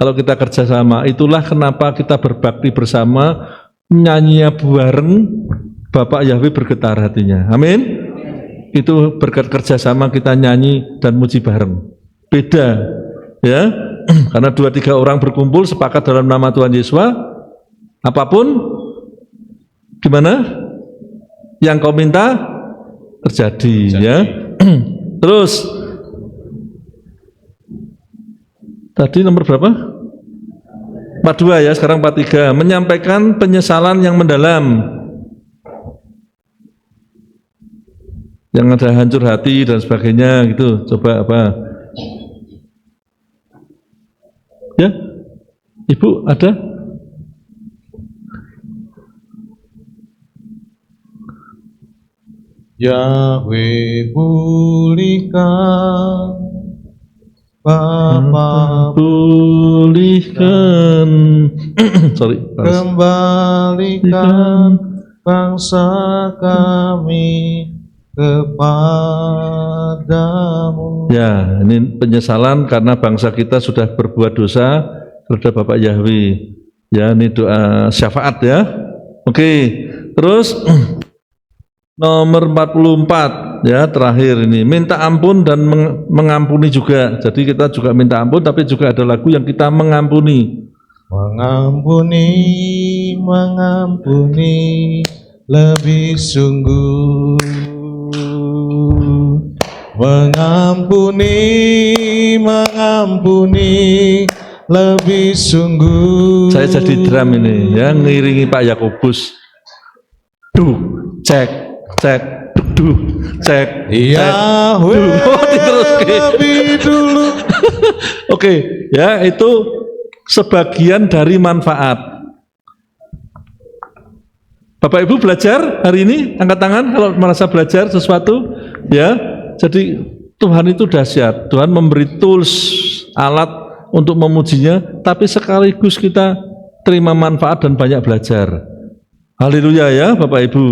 Kalau kita kerjasama, itulah kenapa kita berbakti bersama, nyanyinya bareng, Bapak Yahweh bergetar hatinya. Amin. Itu berkat kerjasama kita nyanyi dan muji bareng. Beda, ya. Karena 2-3 orang berkumpul sepakat dalam nama Tuhan Yesus, apapun, gimana? Yang kau minta terjadi. Ya. Terus, tadi nomor berapa? 42 ya, sekarang 43. Menyampaikan penyesalan yang mendalam. yang ada hancur hati dan sebagainya gitu. Coba apa? Ya, Ibu ada? Yahweh pulihkan, Bapa pulihkan, sorry, kembalikan bangsa kami kepadamu. Ya, ini penyesalan karena bangsa kita sudah berbuat dosa terhadap Bapak Yahweh. Ya, ini doa syafaat ya. Oke, terus nomor 44 ya, terakhir ini minta ampun dan mengampuni juga. Jadi kita juga minta ampun, tapi juga ada lagu yang kita mengampuni. Mengampuni, mengampuni lebih sungguh. Mengampuni, mengampuni lebih sungguh. Saya jadi drum ini ya, ngiringi Pak Yakobus. Duh, cek, cek, duh, cek, Yahweh lebih dulu. Oke, ya itu sebagian dari manfaat. Bapak Ibu belajar hari ini, angkat tangan kalau merasa belajar sesuatu, ya. Jadi Tuhan itu dahsyat. Tuhan memberi tools, alat untuk memujinya, tapi sekaligus kita terima manfaat dan banyak belajar. Haleluya ya Bapak Ibu.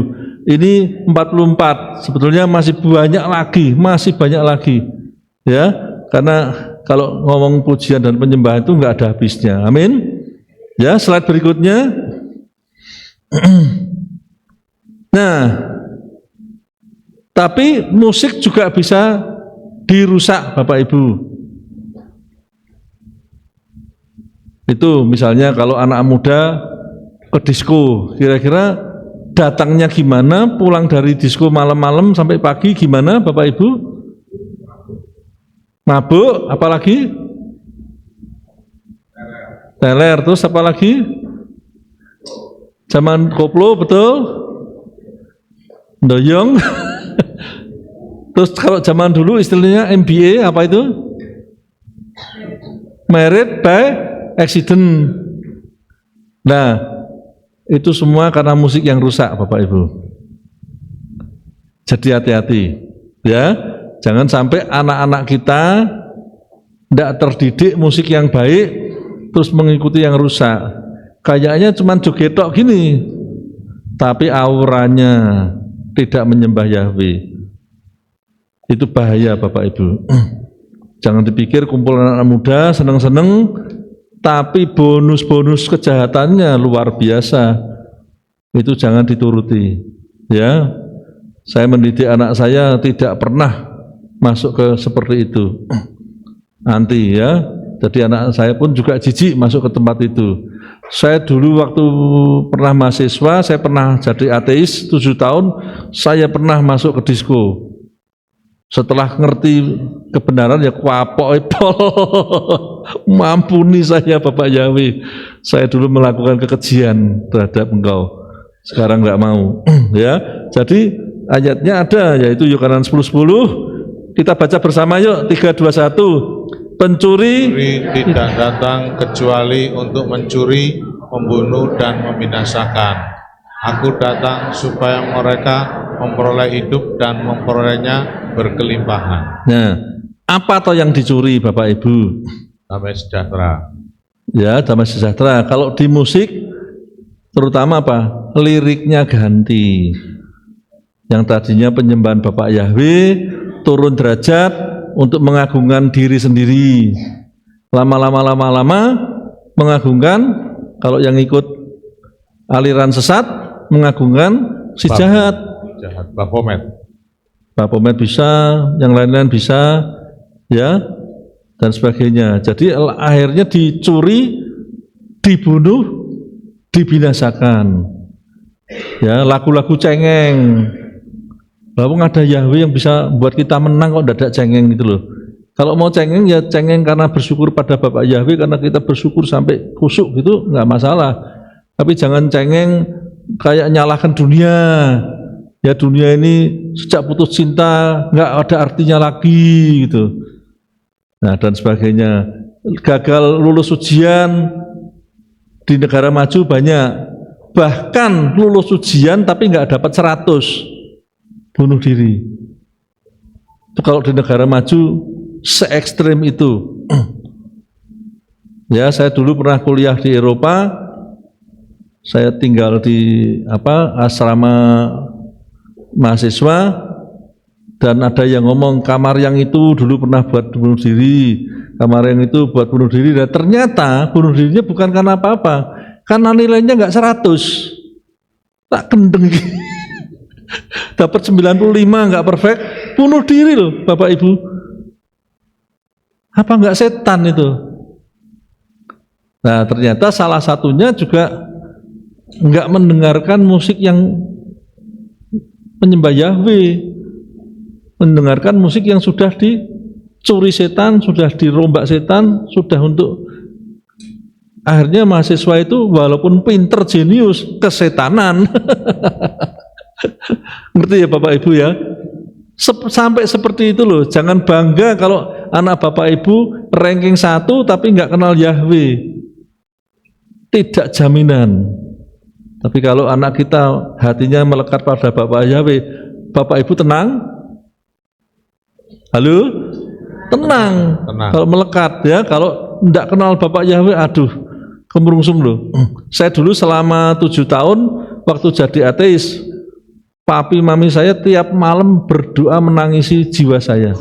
Ini 44, sebetulnya masih banyak lagi, ya. Karena kalau ngomong pujian dan penyembahan itu enggak ada habisnya. Amin. Ya, slide berikutnya. Nah, tapi musik juga bisa dirusak Bapak Ibu. Itu misalnya kalau anak muda ke disko, kira-kira datangnya gimana, pulang dari disko malam-malam sampai pagi gimana Bapak Ibu? Mabuk, apalagi? Teler, terus apalagi? Zaman koplo, betul? Doyong. Terus kalau zaman dulu istilahnya MBA apa itu? Married by accident. Nah, itu semua karena musik yang rusak Bapak Ibu. Jadi hati-hati ya, jangan sampai anak-anak kita tidak terdidik musik yang baik terus mengikuti yang rusak. Kayaknya cuma jogetok gini, tapi auranya tidak menyembah Yahweh. Itu bahaya Bapak Ibu. Jangan dipikir kumpul anak muda seneng-seneng, tapi bonus-bonus kejahatannya luar biasa. Itu jangan dituruti. Ya, saya mendidik anak saya tidak pernah masuk ke seperti itu. Nanti ya, jadi anak saya pun juga jijik masuk ke tempat itu. Saya dulu waktu pernah mahasiswa, saya pernah jadi ateis 7 tahun, saya pernah masuk ke disko. Setelah ngerti kebenaran ya kuapok epol. Mampuni saya Bapak Yahweh. Saya dulu melakukan kekejian terhadap engkau. Sekarang enggak mau. Ya. Jadi ayatnya ada, yaitu Yohanan 10:10. Kita baca bersama yuk, 3, 2, 1. Pencuri tidak datang kecuali untuk mencuri, membunuh dan membinasakan. Aku datang supaya mereka memperoleh hidup dan memperolehnya berkelimpahan. Nah, apa toh yang dicuri Bapak Ibu? Damai sejahtera. Ya, damai sejahtera. Kalau di musik terutama apa? Liriknya ganti. Yang tadinya penyembahan Bapak Yahweh turun derajat untuk mengagungkan diri sendiri. Lama-lama mengagungkan, kalau yang ikut aliran sesat mengagungkan si jahat. Baphomet bisa, yang lain-lain bisa, ya, dan sebagainya. Jadi akhirnya dicuri, dibunuh, dibinasakan. Ya, lagu-lagu cengeng. Lalu ada Yahweh yang bisa buat kita menang kok tidak ada cengeng gitu loh. Kalau mau cengeng ya cengeng karena bersyukur pada Bapak Yahweh, karena kita bersyukur sampai kusuk gitu nggak masalah. Tapi jangan cengeng kayak nyalahkan dunia. Ya dunia ini sejak putus cinta nggak ada artinya lagi gitu. Nah dan sebagainya. Gagal lulus ujian di negara maju banyak. Bahkan lulus ujian tapi nggak dapat 100, bunuh diri. Itu kalau di negara maju se-ekstrem itu. Ya, saya dulu pernah kuliah di Eropa. Saya tinggal di asrama mahasiswa, dan ada yang ngomong kamar yang itu dulu pernah buat bunuh diri, kamar yang itu buat bunuh diri, dan ternyata bunuh dirinya bukan karena apa-apa, karena nilainya nggak 100, tak kendeng. Dapat 95 nggak perfect, bunuh diri loh Bapak Ibu. Apa nggak setan itu? Nah ternyata salah satunya juga nggak mendengarkan musik yang menyembah Yahweh, mendengarkan musik yang sudah dicuri setan, sudah dirombak setan, sudah untuk akhirnya mahasiswa itu walaupun pinter jenius kesetanan. Ngerti ya Bapak Ibu ya? Sampai seperti itu loh. Jangan bangga kalau anak Bapak Ibu ranking 1 tapi nggak kenal Yahweh. Tidak jaminan. Tapi kalau anak kita hatinya melekat pada Bapak Yahweh, Bapak Ibu tenang? Halo? Tenang. Kalau melekat ya, kalau tidak kenal Bapak Yahweh, aduh, kemerungsung loh. Saya dulu selama 7 tahun waktu jadi ateis, papi mami saya tiap malam berdoa menangisi jiwa saya.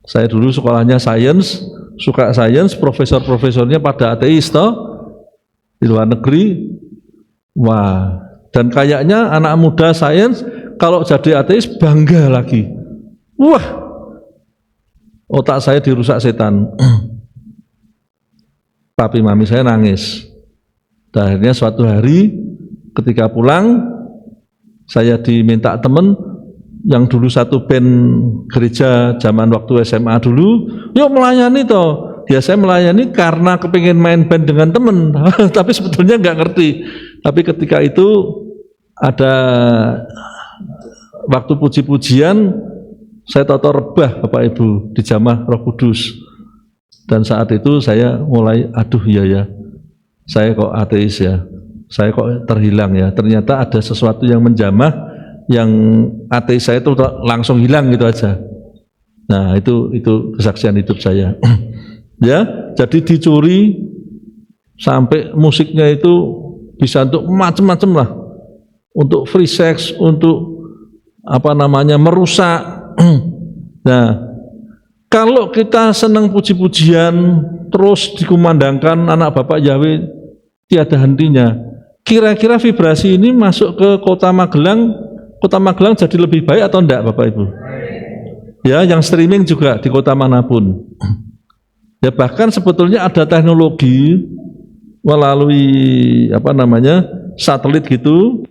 Saya dulu sekolahnya sains, suka sains, profesor-profesornya pada ateis toh, di luar negeri. Wah, dan kayaknya anak muda sains kalau jadi ateis bangga lagi. Wah, otak saya dirusak setan. Papi mami saya nangis. Dan akhirnya suatu hari ketika pulang, saya diminta teman yang dulu satu band gereja zaman waktu SMA dulu, yuk melayani toh. Ya saya melayani karena kepingin main band dengan teman, tapi sebetulnya nggak ngerti. Tapi ketika itu ada waktu puji-pujian, saya tahu rebah Bapak Ibu di Jamaah Roh Kudus. Dan saat itu saya mulai, aduh ya, saya kok ateis ya, saya kok terhilang ya. Ternyata ada sesuatu yang menjamah, yang ateis saya itu langsung hilang gitu aja. Nah itu kesaksian hidup saya. Ya, jadi dicuri sampai musiknya itu bisa untuk macam-macam lah, untuk free sex, untuk merusak. Nah, kalau kita senang puji-pujian terus dikumandangkan anak Bapak Yahweh tiada hentinya, kira-kira vibrasi ini masuk ke Kota Magelang jadi lebih baik atau enggak Bapak Ibu? Ya, yang streaming juga di kota manapun. Ya bahkan sebetulnya ada teknologi melalui satelit gitu.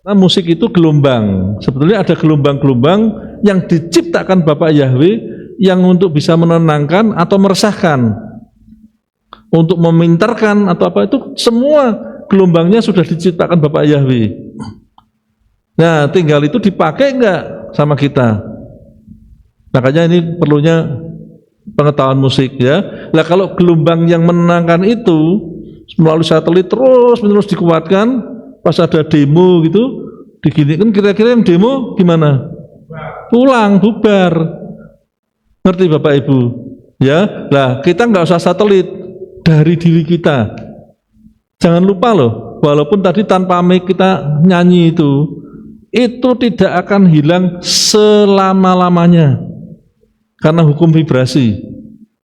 Nah, musik itu gelombang. Sebetulnya ada gelombang-gelombang yang diciptakan Bapak Yahweh yang untuk bisa menenangkan atau meresahkan, untuk memintarkan atau apa, itu semua gelombangnya sudah diciptakan Bapak Yahweh. Nah, tinggal itu dipakai enggak sama kita. Makanya ini perlunya pengetahuan musik ya. Nah kalau gelombang yang menenangkan itu melalui satelit terus-menerus dikuatkan, pas ada demo gitu diginikan, kira-kira yang demo gimana? Pulang, bubar. Ngerti Bapak Ibu? Ya. Nah kita nggak usah satelit, dari diri kita. Jangan lupa loh, walaupun tadi tanpa mic kita nyanyi itu tidak akan hilang selama-lamanya. Karena hukum vibrasi.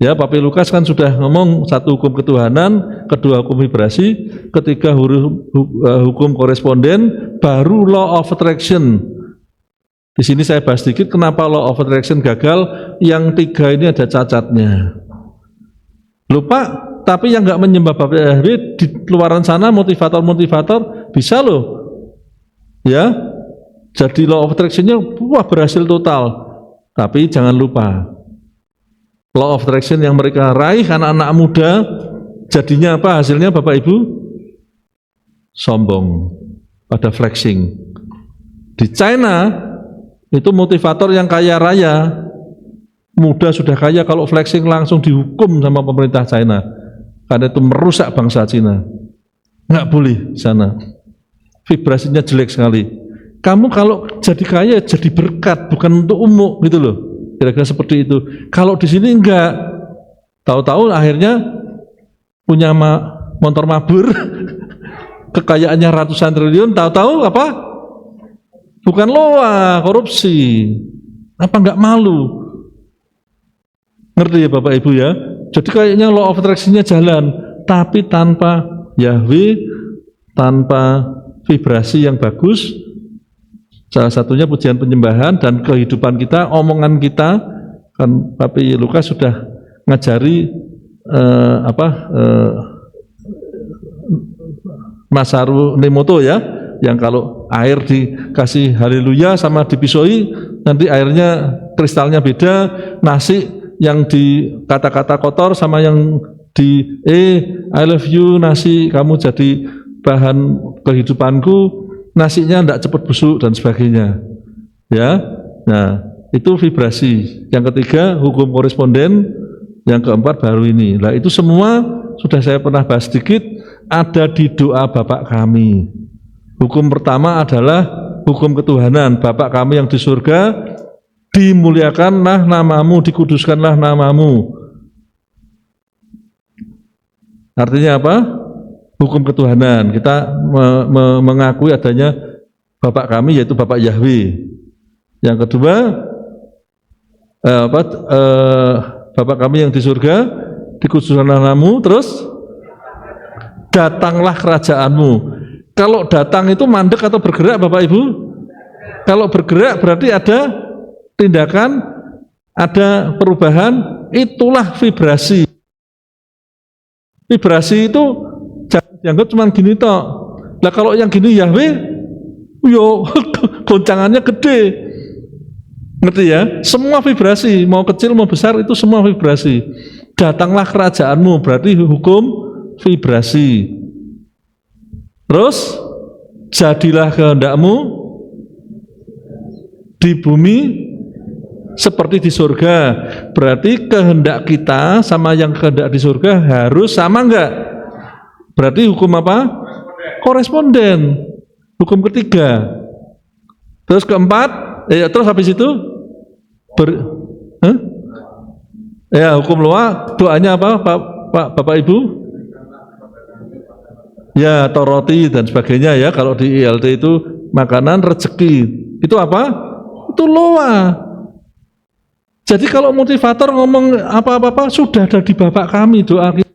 Ya, Papi Lukas kan sudah ngomong, satu hukum ketuhanan, kedua hukum vibrasi, ketiga hukum koresponden, baru law of attraction. Di sini saya bahas sedikit kenapa law of attraction gagal, yang 3 ini ada cacatnya. Lupa, tapi yang nggak menyembah Bapak Yahweh di luaran sana motivator-motivator bisa loh. Ya. Jadi law of attraction-nya wah berhasil total. Tapi jangan lupa, law of attraction yang mereka raih anak-anak muda, jadinya apa hasilnya Bapak Ibu? Sombong, pada flexing. Di China itu motivator yang kaya raya, muda sudah kaya, kalau flexing langsung dihukum sama pemerintah China karena itu merusak bangsa Cina. Nggak boleh di sana, vibrasinya jelek sekali. Kamu kalau jadi kaya jadi berkat, bukan untuk umum gitu loh, kira-kira seperti itu. Kalau di sini enggak, tahu-tahu akhirnya punya motor mabur kekayaannya ratusan triliun, tahu-tahu apa? Bukan loa, korupsi. Apa enggak malu? Ngerti ya Bapak Ibu ya? Jadi kayaknya law of attraction-nya jalan, tapi tanpa Yahweh, tanpa vibrasi yang bagus. Salah satunya pujian penyembahan dan kehidupan kita, omongan kita. Kan Papi Lukas sudah ngajari Masaru Nemoto ya, yang kalau air dikasih haleluya sama dipisoi, nanti airnya kristalnya beda. Nasi yang di kata-kata kotor sama yang di I love you nasi, kamu jadi bahan kehidupanku, nasinya tidak cepat busuk dan sebagainya ya. Nah itu vibrasi. Yang ketiga hukum koresponden, yang keempat baru ini. Nah itu semua sudah saya pernah bahas sedikit, ada di doa Bapak kami. Hukum pertama adalah hukum ketuhanan. Bapak kami yang di surga, dimuliakanlah namamu, dikuduskanlah namamu. Artinya apa? Hukum ketuhanan. Kita mengakui adanya Bapak kami, yaitu Bapak Yahweh. Yang kedua, Bapak kami yang di surga, dikuduskanlah namamu. Terus datanglah kerajaanmu. Kalau datang itu mandek atau bergerak Bapak Ibu? Kalau bergerak berarti ada tindakan, ada perubahan, itulah vibrasi. Vibrasi itu jangan dianggap cuma gini toh. Nah kalau yang gini Yahweh, yo goncangannya gede. Ngerti ya? Semua vibrasi, mau kecil mau besar itu semua vibrasi. Datanglah kerajaanmu, berarti hukum vibrasi. Terus jadilah kehendakmu di bumi seperti di surga. Berarti kehendak kita sama yang kehendak di surga harus sama enggak? Berarti hukum apa? Koresponden. Hukum ketiga. Terus keempat, terus habis itu hukum loa, doanya apa Bapak Ibu? Ya, atau roti dan sebagainya ya. Kalau di ILT itu makanan rezeki. Itu apa? Itu loa. Jadi kalau motivator ngomong apa-apa sudah ada di Bapak kami, doa kita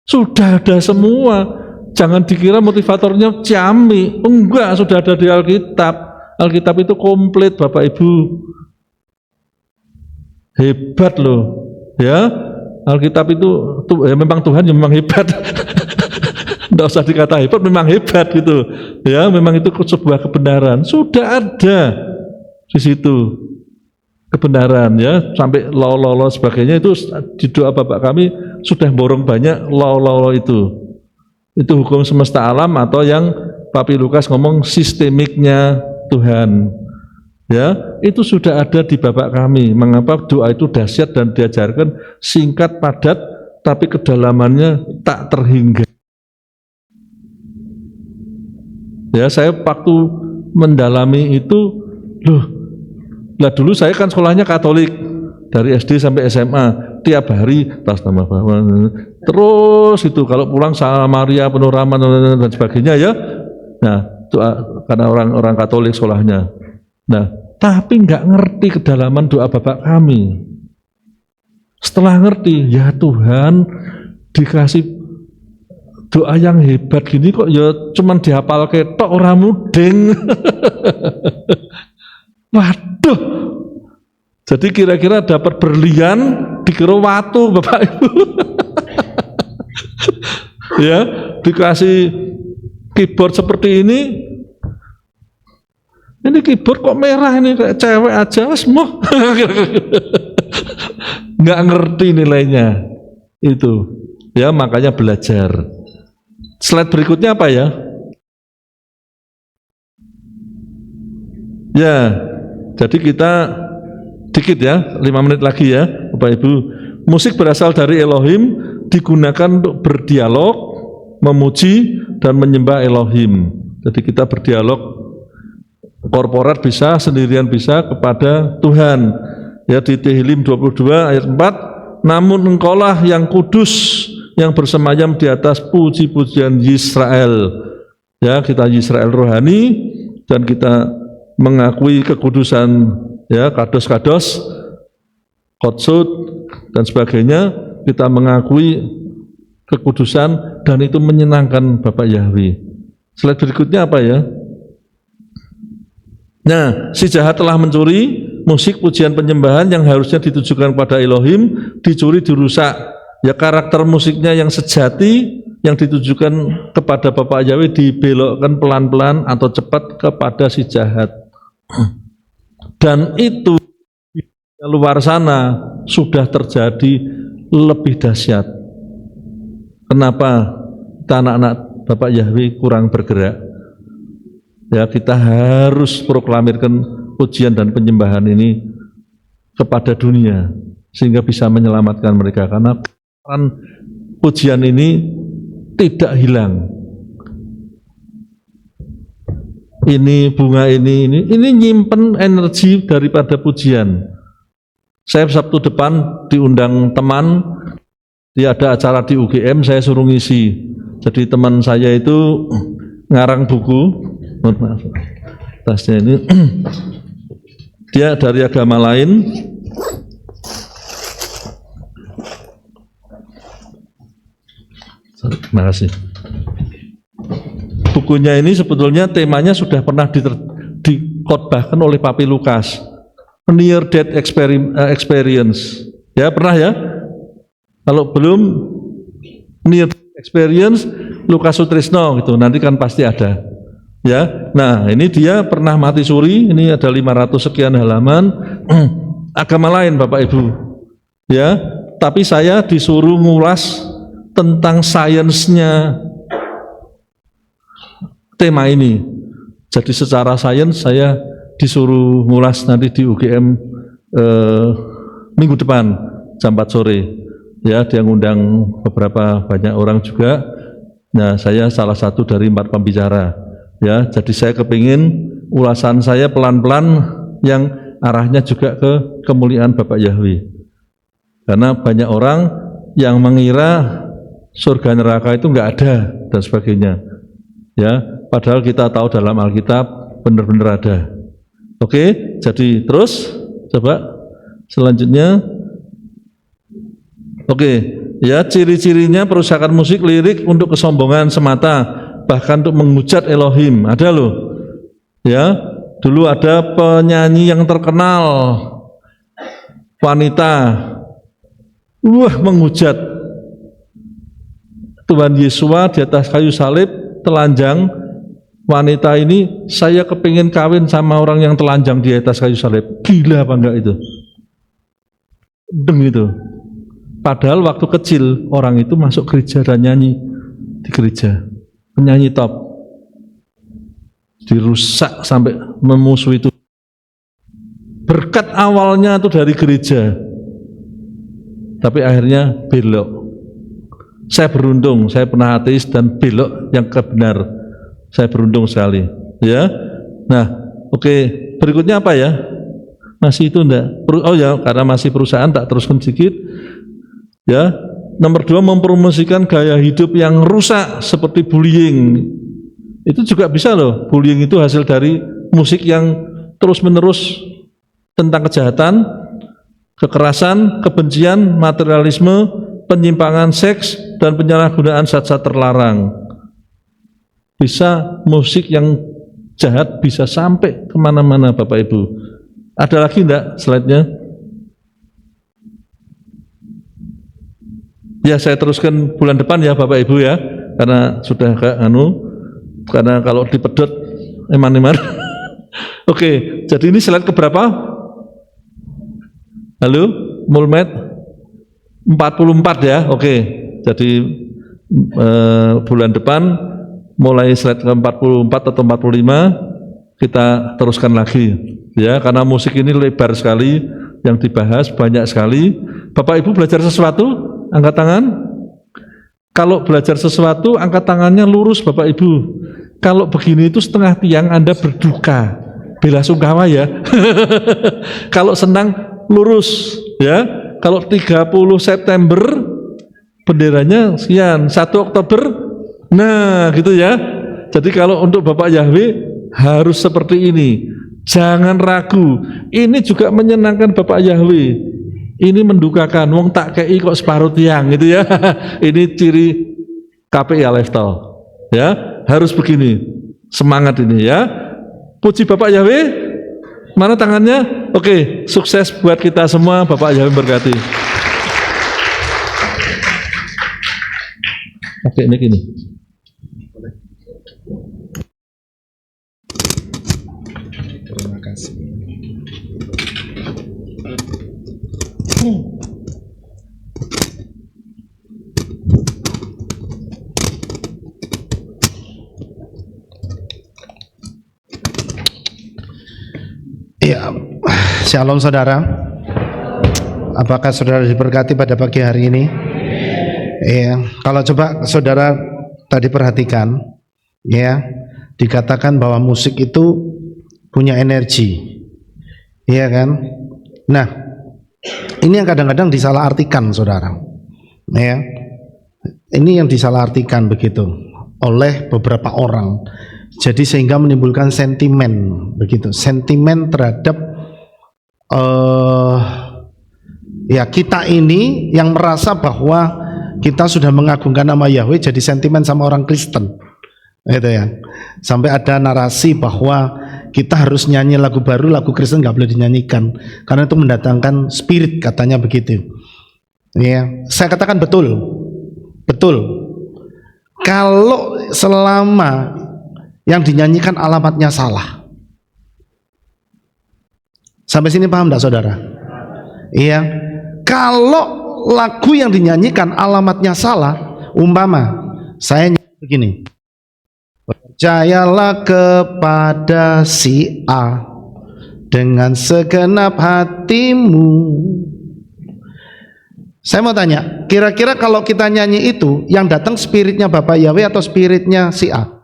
sudah ada semua. Jangan dikira motivatornya ciami, enggak, sudah ada di Alkitab. Alkitab itu komplit Bapak Ibu. Hebat loh, ya. Alkitab itu ya memang Tuhan yang memang hebat. Tidak usah dikata hebat, memang hebat gitu. Ya, memang itu sebuah kebenaran. Sudah ada di situ. Kebenaran ya, sampai law sebagainya itu di doa Bapak kami sudah borong banyak law itu hukum semesta alam, atau yang Papi Lukas ngomong sistemiknya Tuhan ya, itu sudah ada di Bapak kami. Mengapa doa itu dahsyat dan diajarkan singkat padat tapi kedalamannya tak terhingga ya. Saya waktu mendalami itu lah dulu saya kan sekolahnya Katolik dari SD sampai SMA, tiap hari tas nama bahwa terus itu kalau pulang Salam Maria penuh rahmat dan sebagainya ya. Nah doa, karena orang Katolik sekolahnya. Nah tapi nggak ngerti kedalaman doa Bapak kami. Setelah ngerti, ya Tuhan dikasih doa yang hebat gini kok ya cuman dihafal ketok orang mudeng. Waduh, jadi kira-kira dapat berlian dikira watu Bapak Ibu. Ya, dikasih keyboard seperti ini keyboard kok merah ini kayak cewek aja, semua nggak ngerti nilainya itu. Ya makanya belajar. Slide berikutnya apa ya? Ya, jadi kita dikit ya, 5 menit lagi ya Bapak Ibu. Musik berasal dari Elohim, digunakan untuk berdialog, memuji dan menyembah Elohim. Jadi kita berdialog korporat bisa, sendirian bisa kepada Tuhan. Ya, di Tehillim 22 ayat 4, namun engkaulah yang kudus, yang bersemayam di atas puji-pujian Yisrael. Ya, kita Yisrael rohani dan kita mengakui kekudusan, ya, kados-kados, kotsut dan sebagainya. Kita mengakui kekudusan dan itu menyenangkan Bapak Yahweh. Slide berikutnya apa ya? Nah, si jahat telah mencuri musik pujian penyembahan yang harusnya ditujukan pada Elohim, dicuri, dirusak. Ya, karakter musiknya yang sejati yang ditujukan kepada Bapak Yahweh dibelokkan pelan-pelan atau cepat kepada si jahat. Dan itu di luar sana sudah terjadi lebih dahsyat. Kenapa kita anak-anak Bapak Yahweh kurang bergerak? Ya, kita harus proklamirkan pujian dan penyembahan ini kepada dunia sehingga bisa menyelamatkan mereka, karena pujian ini tidak hilang. Ini bunga ini nyimpen energi daripada pujian. Saya Sabtu depan diundang teman, dia ada acara di UGM, saya suruh ngisi. Jadi teman saya itu ngarang buku, maaf, tasnya ini dia dari agama lain. Terima kasih. Bukunya ini sebetulnya temanya sudah pernah dikhotbahkan oleh Papi Lukas, Near Death Experience. Ya, pernah ya? Kalau belum, Near Death Experience Lukas Sutrisno gitu, nanti kan pasti ada. Ya, nah ini dia pernah mati suri, ini ada 500 sekian halaman, agama lain Bapak Ibu. Ya, tapi saya disuruh ngulas tentang sainsnya tema ini. Jadi secara sains saya disuruh ngulas nanti di UGM minggu depan jam 4 sore. Ya, dia ngundang beberapa banyak orang juga. Nah, saya salah satu dari 4 pembicara. Ya, jadi saya kepingin ulasan saya pelan-pelan yang arahnya juga ke kemuliaan Bapak Yahweh. Karena banyak orang yang mengira surga neraka itu enggak ada dan sebagainya. Ya, padahal kita tahu dalam Alkitab benar-benar ada. Oke, jadi terus coba selanjutnya. Oke, ya, ciri-cirinya perusakan musik lirik untuk kesombongan semata, bahkan untuk menghujat Elohim. Ada loh. Ya, dulu ada penyanyi yang terkenal, wanita, menghujat Tuhan Yesua di atas kayu salib, telanjang. Wanita ini, saya kepingin kawin sama orang yang telanjang di atas kayu salib. Gila apa enggak itu? Deng itu. Padahal waktu kecil orang itu masuk gereja dan nyanyi di gereja, penyanyi top, dirusak sampai memusuhi itu. Berkat awalnya itu dari gereja, tapi akhirnya belok. Saya beruntung, saya pernah ateis dan belok yang kebenar. Saya beruntung sekali, ya. Nah, oke, berikutnya apa ya? Masih itu enggak? Oh ya, karena masih perusahaan tak teruskan sedikit. Ya, nomor 2, mempromosikan gaya hidup yang rusak seperti bullying. Itu juga bisa loh. Bullying itu hasil dari musik yang terus-menerus tentang kejahatan, kekerasan, kebencian, materialisme, penyimpangan seks, dan penyalahgunaan zat-zat terlarang. Bisa musik yang jahat bisa sampai kemana-mana Bapak Ibu. Ada lagi enggak slide-nya? Ya, saya teruskan bulan depan ya Bapak Ibu ya, karena sudah karena kalau dipedot eman-eman. Oke, jadi ini slide keberapa? Halo, Mulmet 44 ya. Oke, jadi bulan depan mulai slide ke 44 atau 45 kita teruskan lagi ya, karena musik ini lebar sekali yang dibahas, banyak sekali. Bapak Ibu belajar sesuatu, angkat tangan. Kalau belajar sesuatu, angkat tangannya lurus Bapak Ibu. Kalau begini itu setengah tiang Anda berduka, bela sungkawa ya. Kalau senang lurus ya. Kalau 30 September benderanya sekian, 1 Oktober, nah gitu ya. Jadi kalau untuk Bapak Yahweh harus seperti ini, jangan ragu. Ini juga menyenangkan Bapak Yahweh. Ini mendukakan, wong tak kei kok separuh tiang gitu ya. Ini ciri KPI Aleftal. Ya, harus begini. Semangat ini ya. Puji Bapak Yahweh. Mana tangannya? Oke, sukses buat kita semua. Bapak Yahweh berkati. Oke, ini gini. Terima kasih. Ya, shalom saudara. Apakah saudara diberkati pada pagi hari ini? Ya, kalau coba saudara tadi perhatikan, ya, dikatakan bahwa musik itu punya energi, iya kan? Nah, ini yang kadang-kadang disalahartikan, saudara. Ya, ini yang disalahartikan begitu oleh beberapa orang. Jadi sehingga menimbulkan sentimen begitu, sentimen terhadap ya kita ini yang merasa bahwa kita sudah mengagungkan nama Yahweh, jadi sentimen sama orang Kristen, gitu ya. Sampai ada narasi bahwa kita harus nyanyi lagu baru, lagu Kristen nggak boleh dinyanyikan karena itu mendatangkan spirit, katanya begitu. Ya, saya katakan betul, betul. Kalau selama yang dinyanyikan alamatnya salah. Sampai sini paham enggak saudara? Iya. Kalau lagu yang dinyanyikan alamatnya salah, umpama saya nyanyi begini, percayalah kepada si A dengan segenap hatimu. Saya mau tanya, kira-kira kalau kita nyanyi itu yang datang spiritnya Bapak Yahweh atau spiritnya si A?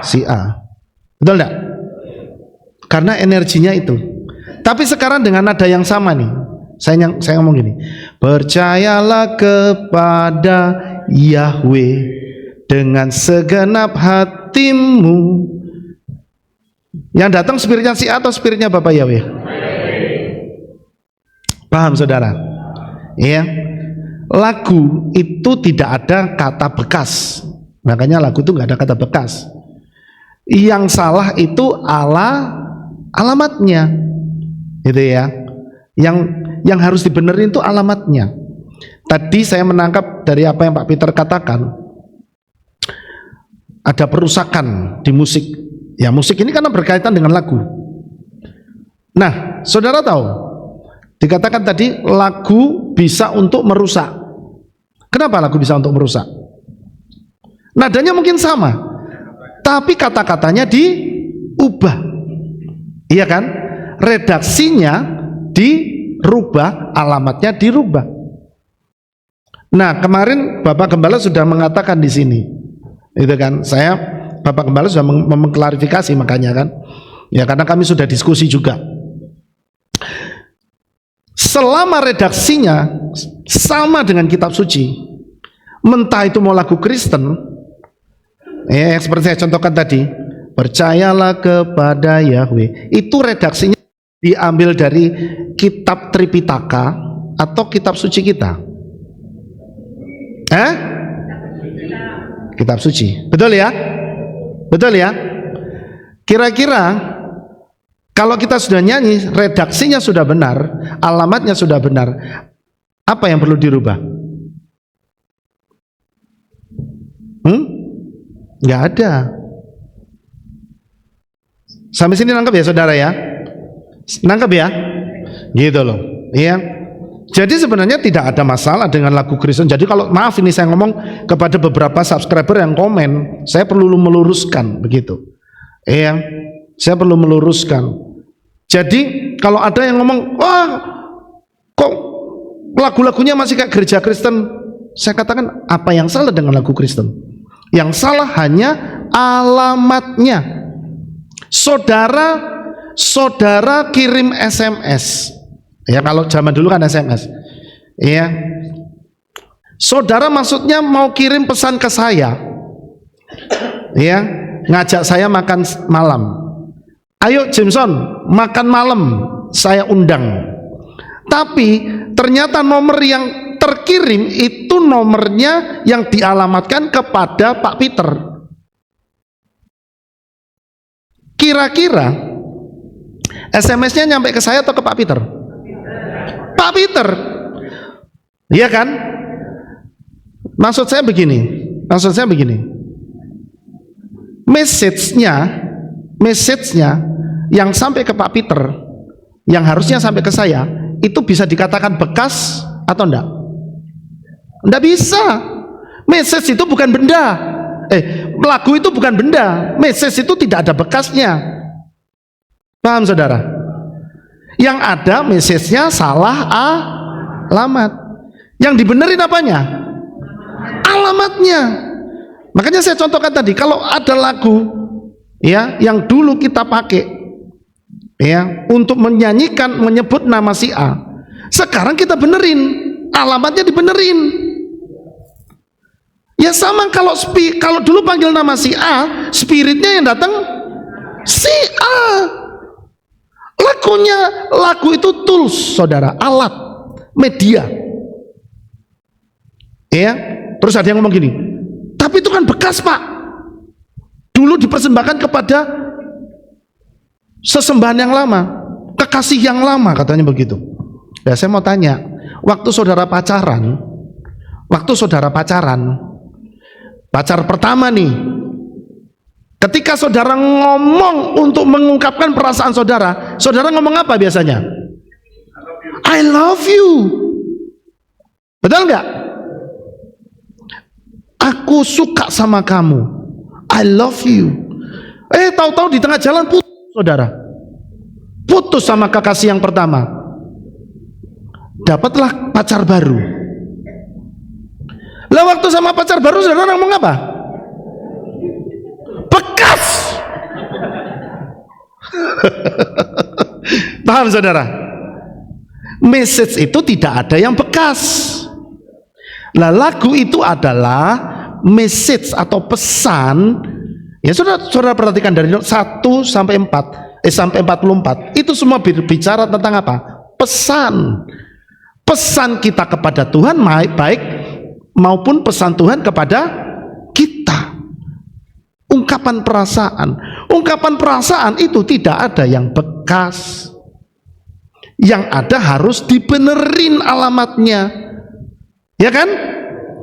Si A, betul enggak? Karena energinya itu. Tapi sekarang dengan nada yang sama nih, saya ngomong gini, percayalah kepada Yahweh dengan segenap hatimu. Yang datang spiritnya si A atau spiritnya Bapak Yahweh? Paham saudara? Iya. Lagu itu tidak ada kata bekas, makanya lagu itu nggak ada kata bekas. Yang salah itu alamatnya, gitu ya. Yang harus dibenerin itu alamatnya. Tadi saya menangkap dari apa yang Pak Peter katakan, ada perusakan di musik. Ya, musik ini karena berkaitan dengan lagu. Nah, saudara tahu, dikatakan tadi lagu bisa untuk merusak. Kenapa lagu bisa untuk merusak? Nadanya mungkin sama, tapi kata-katanya diubah, iya kan? Redaksinya dirubah, alamatnya dirubah. Nah, kemarin Bapak Gembala sudah mengatakan di sini, itu kan? Bapak Gembala sudah mengklarifikasi, makanya kan? Ya, karena kami sudah diskusi juga. Selama redaksinya sama dengan kitab suci, mentah itu mau lagu Kristen, ya, seperti saya contohkan tadi, percayalah kepada Yahweh, itu redaksinya diambil dari kitab Tripitaka atau kitab suci kita? Kitab suci, betul ya? Betul ya? Kira-kira kalau kita sudah nyanyi, redaksinya sudah benar, alamatnya sudah benar, apa yang perlu dirubah? Nggak ada. Sampai sini nangkep ya saudara ya? Nangkep ya? Gitu loh. Iya. Jadi sebenarnya tidak ada masalah dengan lagu Kristen. Jadi kalau maaf ini saya ngomong kepada beberapa subscriber yang komen, saya perlu meluruskan begitu. Iya. Saya perlu meluruskan. Jadi kalau ada yang ngomong, wah kok lagu-lagunya masih kayak gereja Kristen, saya katakan, apa yang salah dengan lagu Kristen? Yang salah hanya alamatnya. Saudara kirim SMS, ya kalau zaman dulu kan SMS, ya. Saudara maksudnya mau kirim pesan ke saya, ya, ngajak saya makan malam. Ayo Jameson, makan malam, saya undang. Tapi ternyata nomor yang terkirim itu nomornya yang dialamatkan kepada Pak Peter. Kira-kira SMS-nya nyampe ke saya atau ke Pak Peter? Pak Peter. Iya kan? Maksud saya begini. Message-nya yang sampai ke Pak Peter, yang harusnya sampai ke saya, itu bisa dikatakan bekas atau enggak? Enggak bisa. Message itu bukan benda. Lagu itu bukan benda. Message itu tidak ada bekasnya. Paham saudara? Yang ada message-nya salah alamat. Yang dibenerin apanya? Alamatnya. Makanya saya contohkan tadi, kalau ada lagu ya yang dulu kita pakai ya untuk menyanyikan menyebut nama si A, sekarang kita benerin, alamatnya dibenerin. Ya sama kalau dulu panggil nama si A, spiritnya yang datang si A. Lagu itu tools saudara, alat, media. Ya, terus ada yang ngomong gini, tapi itu kan bekas Pak, dulu dipersembahkan kepada sesembahan yang lama, kekasih yang lama, katanya begitu. Ya saya mau tanya, waktu saudara pacaran, pacar pertama nih, ketika saudara ngomong untuk mengungkapkan perasaan saudara ngomong apa biasanya? I love you. Betul nggak? Aku suka sama kamu, I love you. Tahu-tahu di tengah jalan putus saudara, putus sama kekasih yang pertama, dapatlah pacar baru. Lah waktu sama pacar baru saudara ngomong apa? Bekas. Paham saudara? Message itu tidak ada yang bekas. Lah lagu itu adalah message atau pesan. Ya saudara perhatikan dari 1 sampai 4 sampai 44 itu semua berbicara tentang apa? Pesan. Pesan kita kepada Tuhan baik maupun pesan Tuhan kepada kita. Ungkapan perasaan itu tidak ada yang bekas. Yang ada harus dibenerin alamatnya. Ya kan?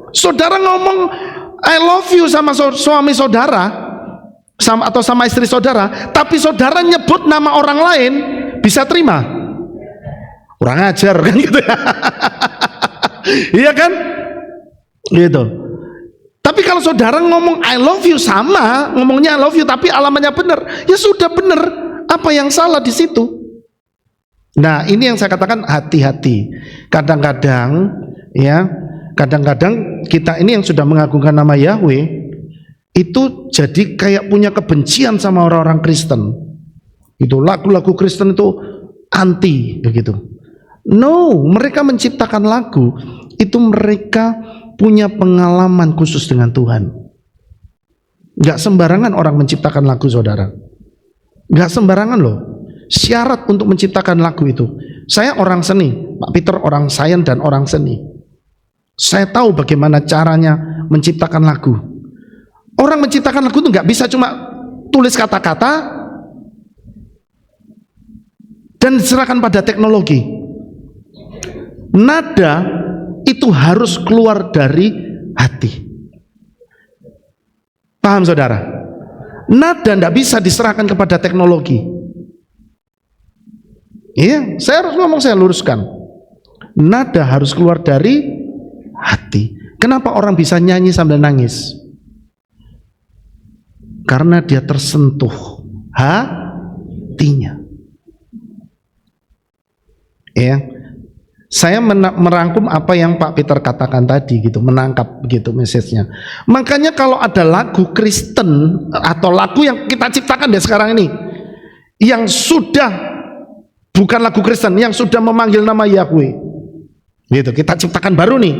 Saudara ngomong I love you sama suami saudara, atau sama istri saudara, tapi saudara nyebut nama orang lain, bisa terima? Kurang ajar kan gitu ya. Iya kan? Gitu. Tapi kalau saudara ngomong I love you, sama ngomongnya I love you tapi alamatnya benar, ya sudah benar. Apa yang salah di situ? Nah ini yang saya katakan, hati-hati. Kadang-kadang kita ini yang sudah mengagungkan nama Yahweh itu jadi kayak punya kebencian sama orang-orang Kristen. Itu lagu-lagu Kristen itu anti begitu. No, mereka menciptakan lagu itu mereka punya pengalaman khusus dengan Tuhan. Gak sembarangan orang menciptakan lagu saudara. Gak sembarangan loh. Syarat untuk menciptakan lagu itu. Saya orang seni, Pak Peter orang sains dan orang seni. Saya tahu bagaimana caranya menciptakan lagu. Orang menciptakan lagu itu nggak bisa cuma tulis kata-kata dan diserahkan pada teknologi. Nada itu harus keluar dari hati. Paham saudara? Nada nggak bisa diserahkan kepada teknologi. Iya, saya harus ngomong, saya luruskan. Nada harus keluar dari hati. Kenapa orang bisa nyanyi sambil nangis? Karena dia tersentuh mengikutinya. Ya, saya merangkum apa yang Pak Peter katakan tadi gitu, menangkap begitu message-nya. Makanya kalau ada lagu Kristen atau lagu yang kita ciptakan deh sekarang ini, yang sudah bukan lagu Kristen, yang sudah memanggil nama Yahweh, gitu, kita ciptakan baru nih,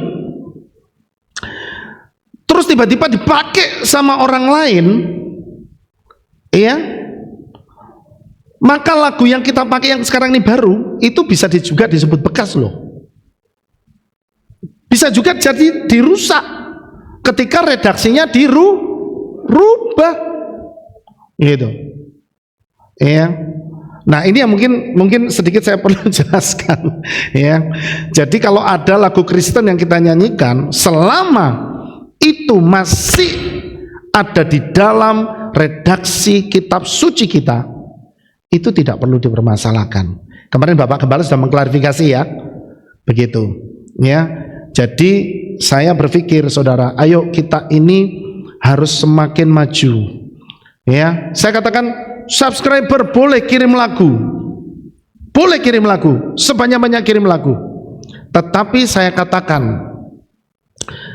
terus tiba-tiba dipakai sama orang lain, ya, maka lagu yang kita pakai yang sekarang ini baru itu bisa juga disebut bekas loh, bisa juga jadi dirusak ketika redaksinya dirubah, gitu, ya. Nah ini yang mungkin sedikit saya perlu jelaskan, ya. Jadi kalau ada lagu Kristen yang kita nyanyikan, selama itu masih ada di dalam redaksi kitab suci kita, itu tidak perlu dipermasalahkan. Kemarin Bapak Gembala sudah mengklarifikasi ya, begitu, ya. Jadi saya berpikir saudara, ayo kita ini harus semakin maju, ya. Saya katakan subscriber boleh kirim lagu, sebanyak-banyak kirim lagu. Tetapi saya katakan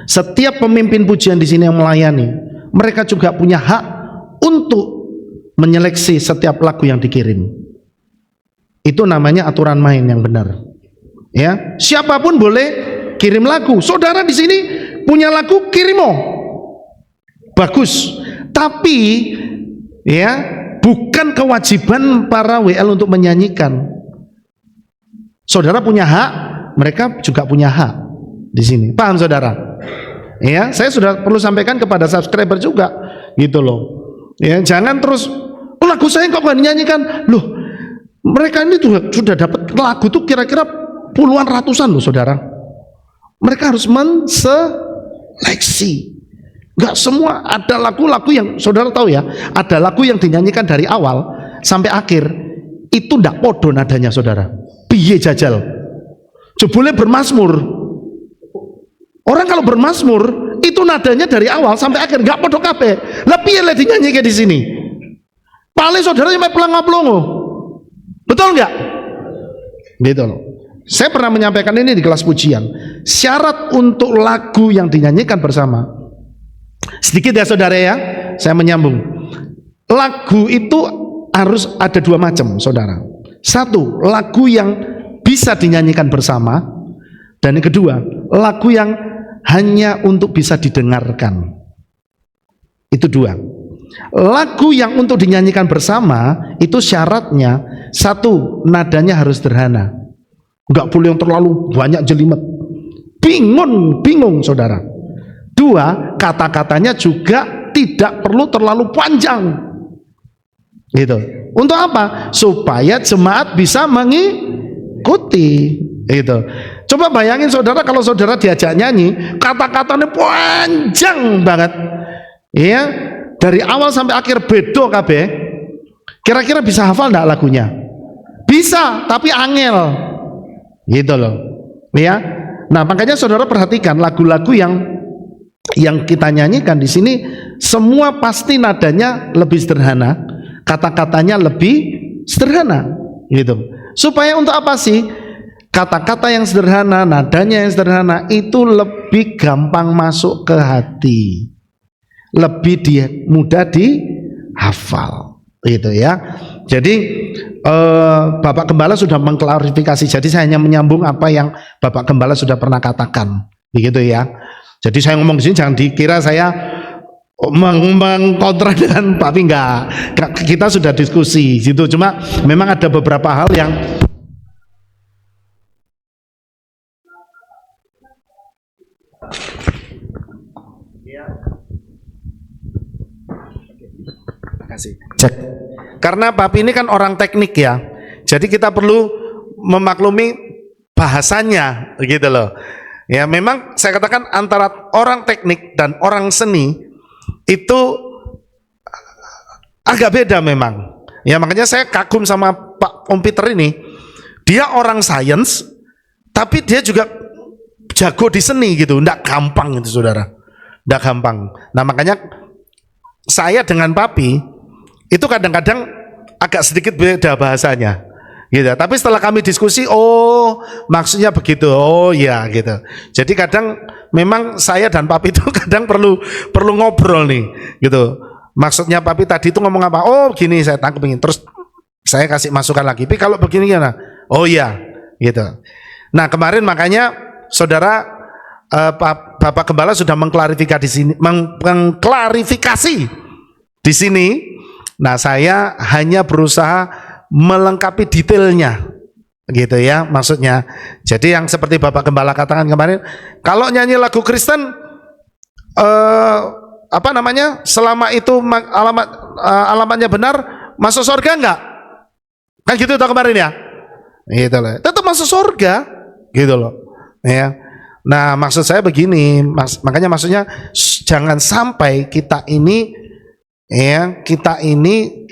setiap pemimpin pujian di sini yang melayani, mereka juga punya hak untuk menyeleksi setiap lagu yang dikirim. Itu namanya aturan main yang benar. Ya, siapapun boleh kirim lagu. Saudara di sini punya lagu, kirim, bagus. Tapi ya, bukan kewajiban para WL untuk menyanyikan. Saudara punya hak, mereka juga punya hak di sini. Paham saudara? Ya, saya sudah perlu sampaikan kepada subscriber juga, gitu loh. Ya, jangan terus lagu saya kok nggak dinyanyikan. Loh, mereka ini sudah dapat lagu tuh kira-kira puluhan ratusan loh saudara. Mereka harus menseleksi. Nggak semua, ada lagu-lagu yang saudara tahu ya, ada lagu yang dinyanyikan dari awal sampai akhir itu ndak podo nadanya saudara. Piye jajal? Jebule bermazmur. Orang kalau bermazmur itu nadanya dari awal sampai akhir nggak podo kabeh. Lah piye le dinyanyikan di sini? Paling saudara sampai pelongo-pelongo. Betul nggak? Gitu loh. Saya pernah menyampaikan ini di kelas pujian. Syarat untuk lagu yang dinyanyikan bersama. Sedikit ya saudara ya, saya menyambung. Lagu itu harus ada dua macam saudara. Satu, lagu yang bisa dinyanyikan bersama. Dan yang kedua, lagu yang hanya untuk bisa didengarkan. Itu dua. Lagu yang untuk dinyanyikan bersama itu syaratnya satu, nadanya harus sederhana, nggak boleh yang terlalu banyak jelimet, bingung saudara. Dua, kata-katanya juga tidak perlu terlalu panjang, gitu. Untuk apa? Supaya jemaat bisa mengikuti, gitu. Coba bayangin saudara, kalau saudara diajak nyanyi, kata-katanya panjang banget, ya. Dari awal sampai akhir bedo kabeh. Kira-kira bisa hafal enggak lagunya? Bisa, tapi angel. Gitu loh. Ya. Nah, makanya saudara perhatikan lagu-lagu yang kita nyanyikan di sini semua pasti nadanya lebih sederhana, kata-katanya lebih sederhana, gitu. Supaya untuk apa sih? Kata-kata yang sederhana, nadanya yang sederhana itu lebih gampang masuk ke hati. Lebih mudah dihafal, gitu ya. Jadi Bapak Gembala sudah mengklarifikasi. Jadi saya hanya menyambung apa yang Bapak Gembala sudah pernah katakan, begitu ya. Jadi saya ngomong di sini jangan dikira saya mengkontra dengan Pak enggak. Kita sudah diskusi, gitu. Cuma memang ada beberapa hal yang cek. Karena Papi ini kan orang teknik ya, jadi kita perlu memaklumi bahasanya, gitu loh. Ya memang saya katakan antara orang teknik dan orang seni itu agak beda memang. Ya makanya saya kagum sama Pak Om Peter ini. Dia orang sains, tapi dia juga jago di seni gitu. Nggak gampang itu saudara, nggak gampang. Nah makanya saya dengan Papi itu kadang-kadang agak sedikit beda bahasanya. Gitu. Tapi setelah kami diskusi, oh maksudnya begitu, oh ya gitu. Jadi kadang memang saya dan Papi itu kadang perlu ngobrol nih, gitu. Maksudnya Papi tadi itu ngomong apa? Oh gini, saya tangkap ingin. Terus saya kasih masukan lagi. Tapi kalau begini gimana? Oh iya, gitu. Nah kemarin makanya saudara Bapak Gembala sudah mengklarifikasi di sini. Nah saya hanya berusaha melengkapi detailnya, gitu ya maksudnya. Jadi yang seperti Bapak Gembala katakan kemarin, kalau nyanyi lagu Kristen selama itu alamatnya benar, masuk surga enggak? Kan gitu toh kemarin ya, gitu loh. Tetap masuk surga, gitu loh. Ya. Nah maksud saya begini, makanya maksudnya jangan sampai kita ini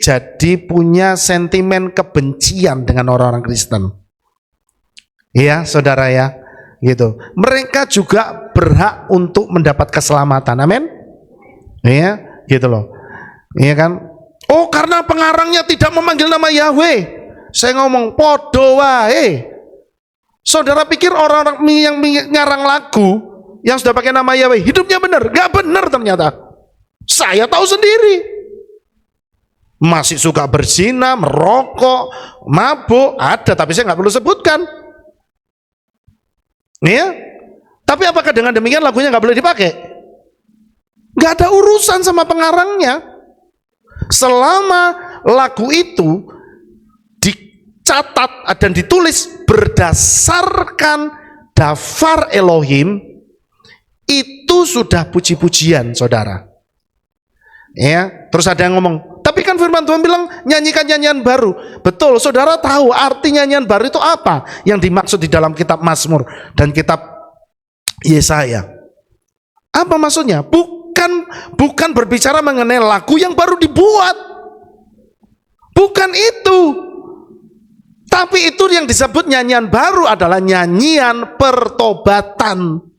jadi punya sentimen kebencian dengan orang-orang Kristen. Iya, saudara ya, gitu. Mereka juga berhak untuk mendapat keselamatan. Amin. Iya, gitu loh. Iya kan? Oh, karena pengarangnya tidak memanggil nama Yahweh. Saya ngomong podo wae. Saudara pikir orang-orang yang ngarang lagu yang sudah pakai nama Yahweh hidupnya benar? Gak benar ternyata. Saya tahu sendiri, masih suka berzina, merokok, mabuk, ada, tapi saya nggak perlu sebutkan. Ya, tapi apakah dengan demikian lagunya nggak boleh dipakai? Nggak ada urusan sama pengarangnya. Selama lagu itu dicatat dan ditulis berdasarkan daftar Elohim, itu sudah puji-pujian, saudara. Ya, terus ada yang ngomong, tapi kan firman Tuhan bilang nyanyikan nyanyian baru. Betul, saudara tahu arti nyanyian baru itu apa yang dimaksud di dalam kitab Mazmur dan kitab Yesaya? Apa maksudnya? Bukan berbicara mengenai lagu yang baru dibuat. Bukan itu. Tapi itu yang disebut nyanyian baru adalah nyanyian pertobatan.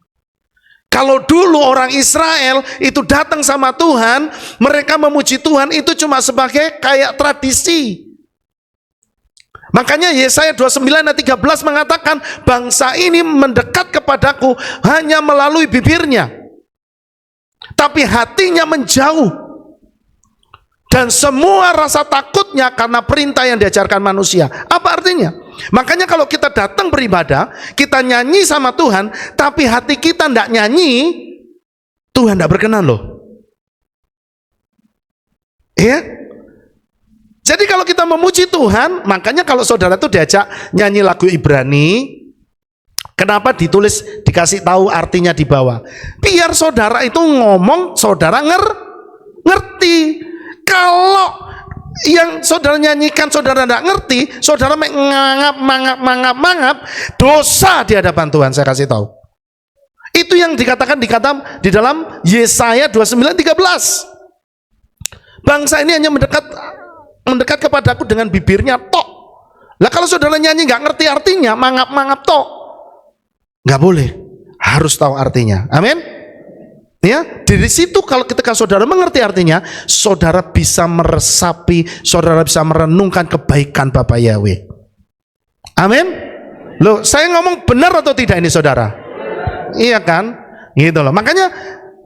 Kalau dulu orang Israel itu datang sama Tuhan, mereka memuji Tuhan itu cuma sebagai kayak tradisi. Makanya Yesaya 29 ayat 13 mengatakan, bangsa ini mendekat kepadaku hanya melalui bibirnya, tapi hatinya menjauh. Dan semua rasa takutnya karena perintah yang diajarkan manusia. Apa artinya? Makanya kalau kita datang beribadah, kita nyanyi sama Tuhan, tapi hati kita tidak nyanyi, Tuhan tidak berkenan loh. Ya? Jadi kalau kita memuji Tuhan, makanya kalau saudara itu diajak nyanyi lagu Ibrani, kenapa ditulis, dikasih tahu artinya di bawah? Biar saudara itu ngomong, saudara ngerti. Kalau yang saudara nyanyikan saudara tidak ngerti, saudara mangap, dosa di hadapan Tuhan. Saya kasih tahu. Itu yang dikatakan di dalam Yesaya 29:13. Bangsa ini hanya mendekat kepadaku dengan bibirnya tok. Lah kalau saudara nyanyi nggak ngerti artinya, mangap tok, nggak boleh. Harus tahu artinya. Amin. Ya, dari situ kalau ketika saudara mengerti artinya, saudara bisa meresapi, saudara bisa merenungkan kebaikan Bapa Yahweh. Amin. Loh, saya ngomong benar atau tidak ini saudara? Iya kan? Gitu loh. Makanya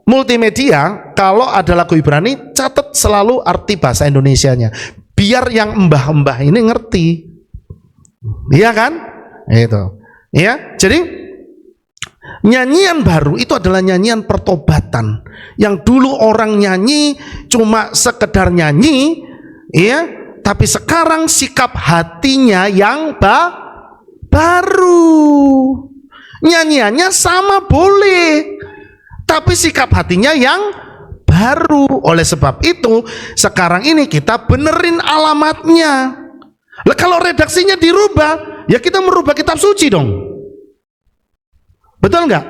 multimedia kalau ada lagu Ibrani, catat selalu arti bahasa Indonesianya. Biar yang mbah-mbah ini ngerti. Iya kan? Itu. Ya, jadi nyanyian baru itu adalah nyanyian pertobatan. Yang dulu orang nyanyi cuma sekedar nyanyi, ya, tapi sekarang sikap hatinya yang baru. Nyanyiannya sama boleh, tapi sikap hatinya yang baru. Oleh sebab itu, sekarang ini kita benerin alamatnya. Lah kalau redaksinya dirubah, ya kita merubah kitab suci dong. Betul nggak?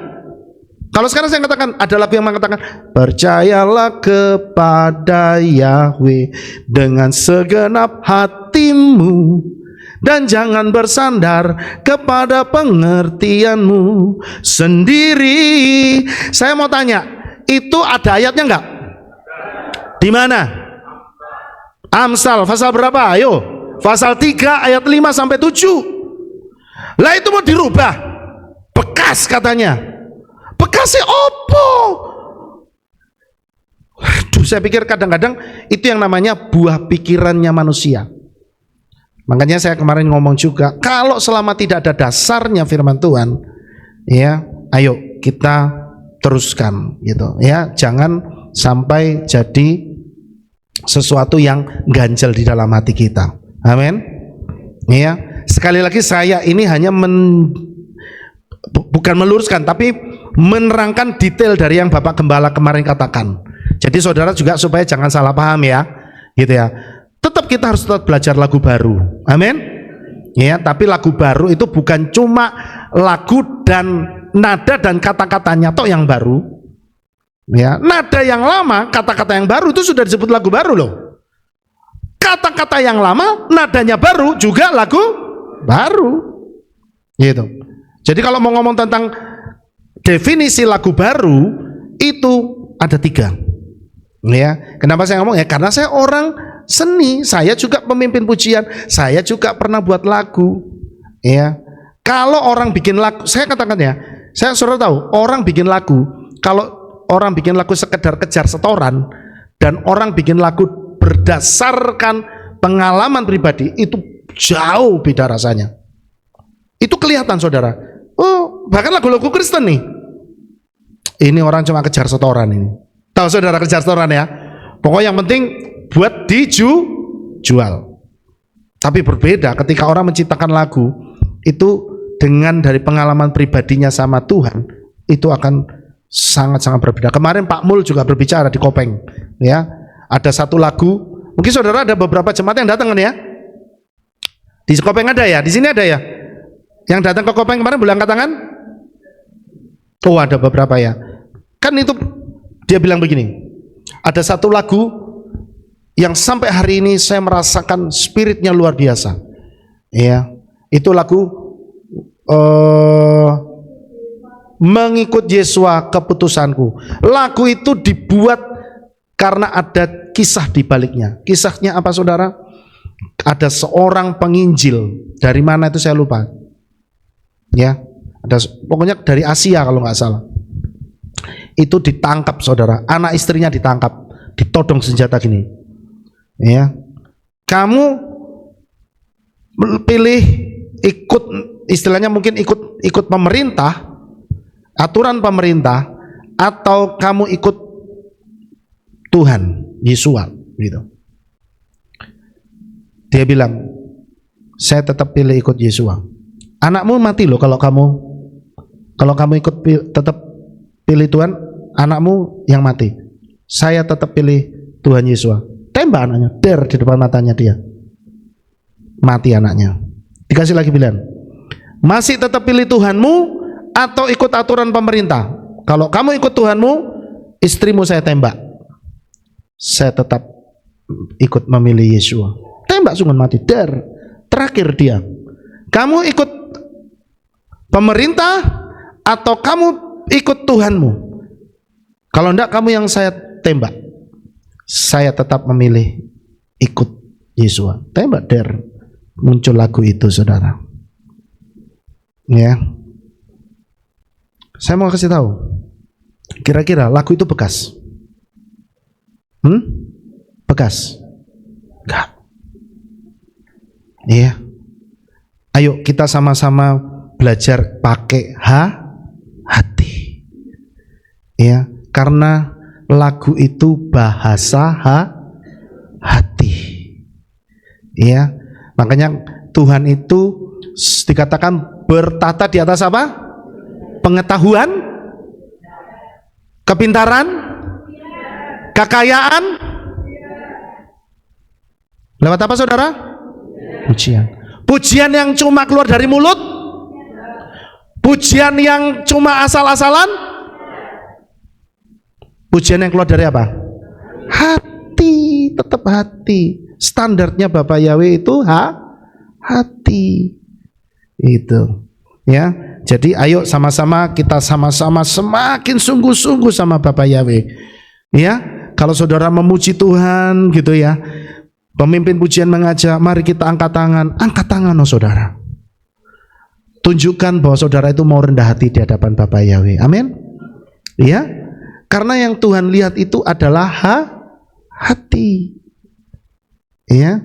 Kalau sekarang saya katakan, ada lagu yang mengatakan, percayalah kepada Yahweh dengan segenap hatimu, dan jangan bersandar kepada pengertianmu sendiri. Saya mau tanya, itu ada ayatnya nggak? Di mana? Amsal pasal berapa? Ayo, pasal 3 ayat 5 sampai 7. Lah itu mau dirubah. Bekas katanya. Bekasnya opo? Aduh, saya pikir kadang-kadang itu yang namanya buah pikirannya manusia. Makanya saya kemarin ngomong juga, kalau selama tidak ada dasarnya firman Tuhan, ya, ayo kita teruskan gitu, ya, jangan sampai jadi sesuatu yang ganjel di dalam hati kita. Amin. Ya, sekali lagi saya ini hanya bukan meluruskan, tapi menerangkan detail dari yang Bapak Gembala kemarin katakan. Jadi saudara juga supaya jangan salah paham ya, gitu ya. Tetap kita harus tetap belajar lagu baru. Amin. Ya, tapi lagu baru itu bukan cuma lagu dan nada dan kata-katanya toh yang baru. Ya, nada yang lama, kata-kata yang baru itu sudah disebut lagu baru loh. Kata-kata yang lama, nadanya baru juga lagu baru. Gitu. Jadi kalau mau ngomong tentang definisi lagu baru itu ada 3. Ya, kenapa saya ngomong? Ya karena saya orang seni, saya juga pemimpin pujian, saya juga pernah buat lagu. Ya, kalau orang bikin lagu, saya katakan ya, saya sudah tahu orang bikin lagu. Kalau orang bikin lagu sekedar kejar setoran dan orang bikin lagu berdasarkan pengalaman pribadi, itu jauh beda rasanya. Itu kelihatan saudara. Oh, bahkan lagu-lagu Kristen nih. Ini orang cuma kejar setoran ini. Tahu saudara kejar setoran ya? Pokoknya yang penting buat dijual. Tapi berbeda ketika orang menciptakan lagu itu dengan dari pengalaman pribadinya sama Tuhan, itu akan sangat-sangat berbeda. Kemarin Pak Mul juga berbicara di Kopeng, ya. Ada satu lagu, mungkin saudara ada beberapa jemaat yang datang kan ya? Di Kopeng ada ya? Di sini ada ya? Yang datang ke Kopeng kemarin boleh angkat tangan? Oh, ada beberapa ya. Kan itu dia bilang begini, ada satu lagu yang sampai hari ini saya merasakan spiritnya luar biasa. Ya, itu lagu Mengikut Yesua keputusanku. Lagu itu dibuat karena ada kisah di baliknya. Kisahnya apa saudara? Ada seorang penginjil, dari mana itu saya lupa. Ya, ada pokoknya dari Asia kalau nggak salah. Itu ditangkap saudara, anak istrinya ditangkap, ditodong senjata gini. Ya, kamu pilih ikut, istilahnya mungkin ikut pemerintah, aturan pemerintah, atau kamu ikut Tuhan Yesua gitu. Dia bilang, saya tetap pilih ikut Yesua. Anakmu mati loh kalau kamu ikut tetap pilih Tuhan, anakmu yang mati. Saya tetap pilih Tuhan Yesua. Tembak anaknya, der di depan matanya dia. Mati anaknya. Dikasih lagi pilihan. Masih tetap pilih Tuhanmu atau ikut aturan pemerintah? Kalau kamu ikut Tuhanmu, istrimu saya tembak. Saya tetap ikut memilih Yesua. Tembak sungguh mati, der. Terakhir dia. Kamu ikut pemerintah atau kamu ikut Tuhanmu? Kalau enggak, kamu yang saya tembak. Saya tetap memilih ikut Yesua. Tembak, der. Muncul lagu itu saudara. Ya, saya mau kasih tahu. Kira-kira lagu itu bekas? Bekas? Enggak. Iya. Ayo kita sama-sama belajar pakai hati. Ya, karena lagu itu bahasa hati. Ya, makanya Tuhan itu dikatakan bertata di atas apa? Pengetahuan, kepintaran, kekayaan. Lewat apa saudara? Pujian. Pujian yang cuma keluar dari mulut? Pujian yang cuma asal-asalan? Pujian yang keluar dari apa? Hati, tetap hati. Standarnya Bapak Yahweh itu hati. Itu. Ya. Jadi ayo sama-sama kita sama-sama semakin sungguh-sungguh sama Bapak Yahweh. Ya. Kalau saudara memuji Tuhan gitu ya, Pemimpin pujian mengajak, mari kita angkat tangan oh saudara. Tunjukkan bahwa saudara itu mau rendah hati di hadapan Bapa Yahweh. Amin. Ya, karena yang Tuhan lihat itu adalah hati. Ya,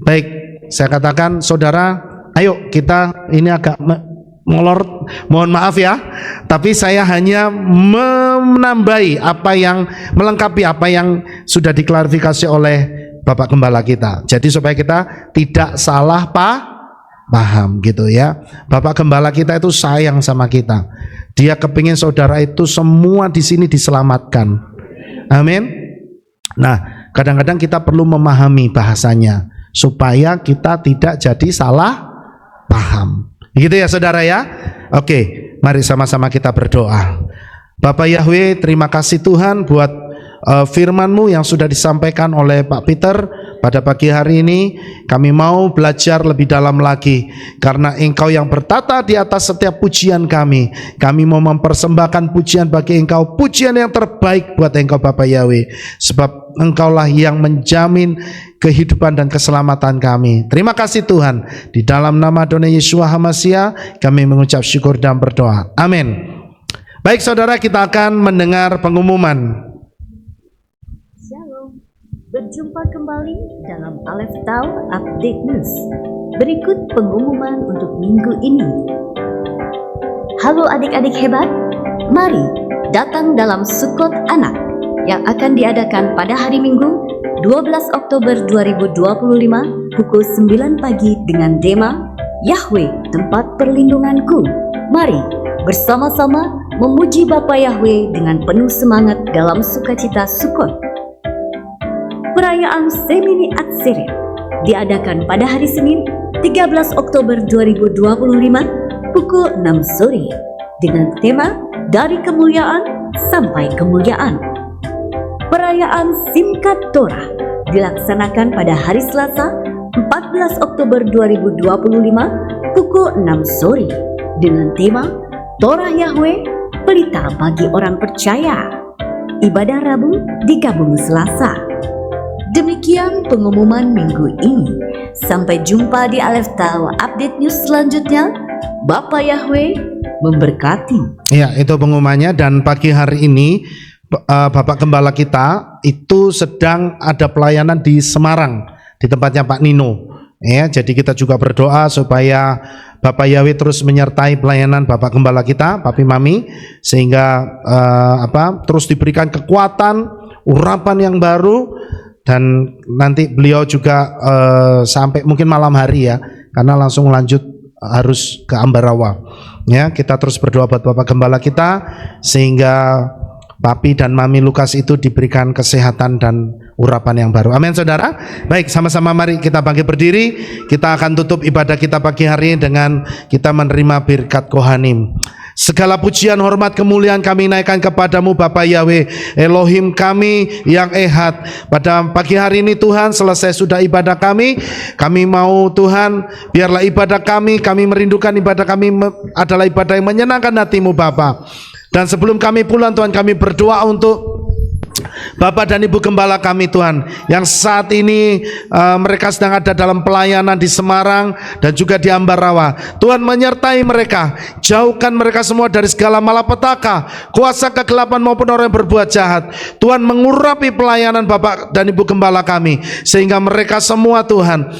baik. Saya katakan, saudara, ayo kita ini agak molor, mohon maaf ya. Tapi saya hanya menambahi melengkapi apa yang sudah diklarifikasi oleh Bapak Gembala kita. Jadi supaya kita tidak salah paham gitu ya. Bapak Gembala kita itu sayang sama kita. Dia kepingin saudara itu semua di sini diselamatkan. Amin. Nah, kadang-kadang kita perlu memahami bahasanya supaya kita tidak jadi salah paham. Gitu ya saudara ya. Oke, mari sama-sama kita berdoa. Bapak Yahweh, terima kasih Tuhan buat firman-Mu yang sudah disampaikan oleh Pak Peter pada pagi hari ini. Kami mau belajar lebih dalam lagi, karena Engkau yang bertata di atas setiap pujian kami. Kami mau mempersembahkan pujian bagi Engkau, pujian yang terbaik buat Engkau Bapak Yahweh, sebab Engkaulah yang menjamin kehidupan dan keselamatan kami. Terima kasih Tuhan. Di dalam nama Adonai Yeshua HaMashiach kami mengucap syukur dan berdoa. Amin. Baik saudara, kita akan mendengar pengumuman. Berjumpa kembali dalam Aleph Tau Update News. Berikut pengumuman untuk minggu ini. Halo adik-adik hebat, mari datang dalam Sukot Anak yang akan diadakan pada hari Minggu 12 Oktober 2025 pukul 9 pagi dengan tema Yahweh Tempat Perlindunganku. Mari bersama-sama memuji Bapa Yahweh dengan penuh semangat dalam sukacita Sukot. Perayaan Semini Atseret diadakan pada hari Senin 13 Oktober 2025 pukul 6 sore dengan tema Dari Kemuliaan Sampai Kemuliaan. Perayaan Simchat Torah dilaksanakan pada hari Selasa 14 Oktober 2025 pukul 6 sore dengan tema Torah Yahweh, Pelita bagi Orang Percaya. Ibadah Rabu digabung Selasa. Demikian pengumuman minggu ini. Sampai jumpa di Aleph Tau Update News selanjutnya. Bapa Yahweh memberkati. Ya, itu pengumumannya. Dan pagi hari ini Bapak Gembala kita itu sedang ada pelayanan di Semarang, di tempatnya Pak Nino. Ya, jadi kita juga berdoa supaya Bapak Yahweh terus menyertai pelayanan Bapak Gembala kita, Papi Mami, sehingga terus diberikan kekuatan, urapan yang baru. Dan nanti beliau juga sampai mungkin malam hari ya, karena langsung lanjut harus ke Ambarawa. Ya, kita terus berdoa buat Bapak Gembala kita sehingga Papi dan Mami Lukas itu diberikan kesehatan dan urapan yang baru. Amin saudara. Baik, sama-sama mari kita bangkit berdiri. Kita akan tutup ibadah kita pagi hari ini dengan kita menerima birkat Kohanim. Segala pujian, hormat, kemuliaan kami naikkan kepadamu Bapa Yahweh, Elohim kami yang ehad. Pada pagi hari ini Tuhan, selesai sudah ibadah kami mau Tuhan, biarlah ibadah kami merindukan ibadah kami adalah ibadah yang menyenangkan hatimu Bapa. Dan sebelum kami pulang Tuhan, kami berdoa untuk Bapak dan Ibu Gembala kami Tuhan, yang saat ini mereka sedang ada dalam pelayanan di Semarang dan juga di Ambarawa. Tuhan menyertai mereka, jauhkan mereka semua dari segala malapetaka, kuasa kegelapan maupun orang yang berbuat jahat. Tuhan mengurapi pelayanan Bapak dan Ibu Gembala kami, sehingga mereka semua Tuhan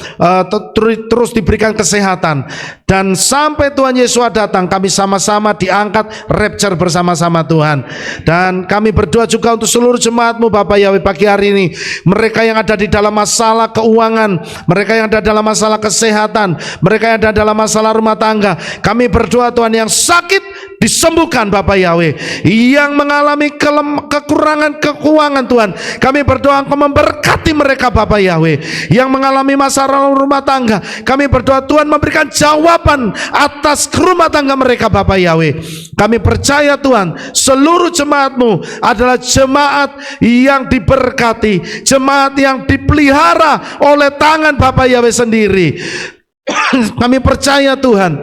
terus diberikan kesehatan. Dan sampai Tuhan Yesus datang, kami sama-sama diangkat rapture bersama-sama Tuhan. Dan kami berdoa juga untuk seluruh jemaat-Mu Bapak Yahweh pagi hari ini, mereka yang ada di dalam masalah keuangan, mereka yang ada dalam masalah kesehatan, mereka yang ada dalam masalah rumah tangga, kami berdoa Tuhan, yang sakit disembuhkan Bapak Yahweh, yang mengalami kekurangan keuangan Tuhan, kami berdoa Engkau memberkati mereka Bapak Yahweh, yang mengalami masalah rumah tangga, kami berdoa Tuhan memberikan jawaban atas rumah tangga mereka Bapak Yahweh. Kami percaya Tuhan, seluruh jemaat-Mu adalah jemaat yang diberkati, jemaat yang dipelihara oleh tangan Bapak Yahweh sendiri. Kami percaya Tuhan,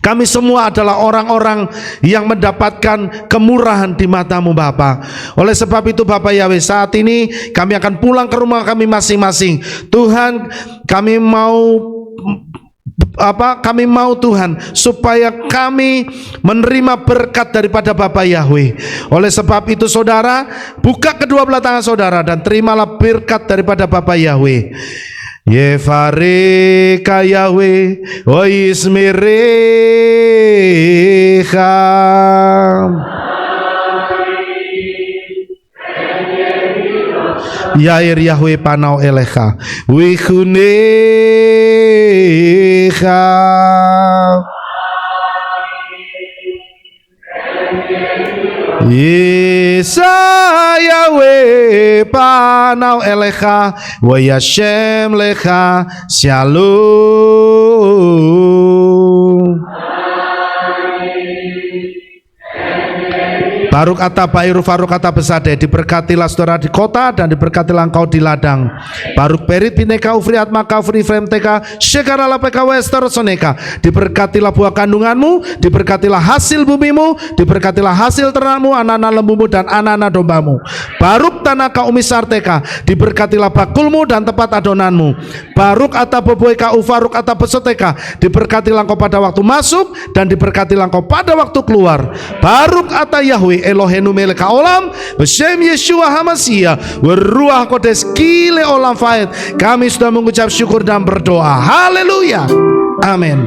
Kami semua adalah orang-orang yang mendapatkan kemurahan di mata-Mu Bapa. Oleh sebab itu Bapak Yahweh, saat ini kami akan pulang ke rumah kami masing-masing. Tuhan, kami mau Tuhan supaya kami menerima berkat daripada Bapak Yahweh. Oleh sebab itu saudara, buka kedua belah tangan saudara dan terimalah berkat daripada Bapak Yahweh. Yevareka Yahweh wa ismirecha Yair Yahweh panau elecha wichunecha Yesa Yahweh panau elecha wa yashem lecha shalom. Baruk ata bairu faruk ata besade, diberkatilah saudara di kota dan diberkatilah engkau di ladang. Baruk perit bineka ufriat maka ufri frem teka syekara lapeka wester soneka, diberkatilah buah kandunganmu, diberkatilah hasil bumimu, diberkatilah hasil ternakmu, anak-anak lembumu dan anak-anak dombamu. Baruk tanah ka umisar teka, diberkatilah bakulmu dan tempat adonanmu. Baruk ata boboeka ufaruk ata pesoteka, diberkatilah engkau pada waktu masuk dan diberkatilah engkau pada waktu keluar. Baruk ata Yahweh Elohenu melek olam Beshem Yeshua Hamasiah Waruah kodes kile olam faid. Kami sudah mengucap syukur dan berdoa. Haleluya, amin.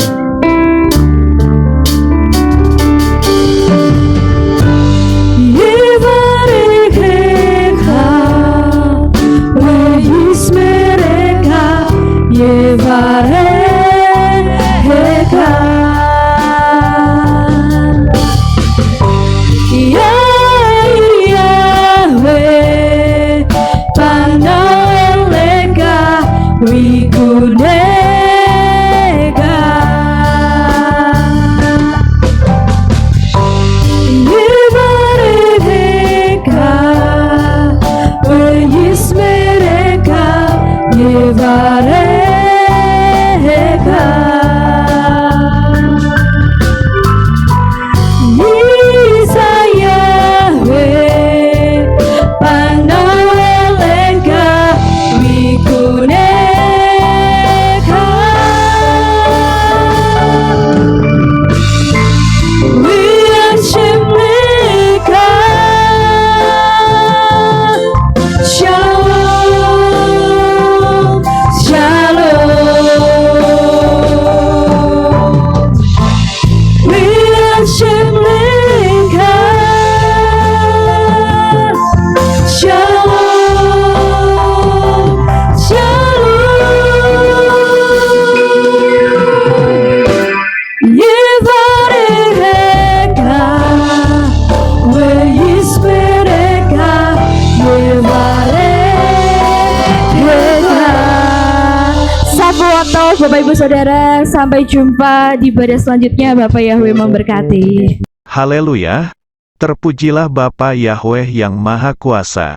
Bapak Ibu Saudara, sampai jumpa di ibadah selanjutnya. Bapak Yahweh memberkati. Haleluya. Terpujilah Bapa Yahweh yang Maha Kuasa.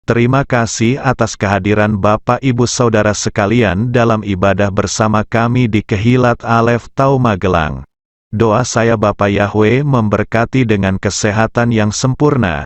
Terima kasih atas kehadiran Bapak Ibu Saudara sekalian dalam ibadah bersama kami di Kehilat Alef Tau Magelang. Doa saya Bapa Yahweh memberkati dengan kesehatan yang sempurna,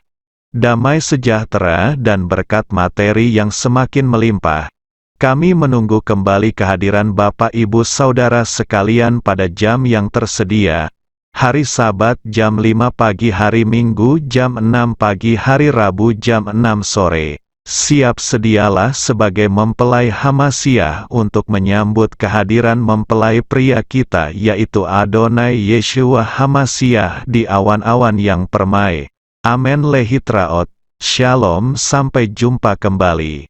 damai sejahtera dan berkat materi yang semakin melimpah. Kami menunggu kembali kehadiran Bapak Ibu Saudara sekalian pada jam yang tersedia. Hari Sabat jam 5 pagi, hari Minggu jam 6 pagi, hari Rabu jam 6 sore. Siap sedialah sebagai mempelai Hamasiah untuk menyambut kehadiran mempelai pria kita, yaitu Adonai Yeshua Hamasiah di awan-awan yang permai. Amen lehitraot. Shalom, sampai jumpa kembali.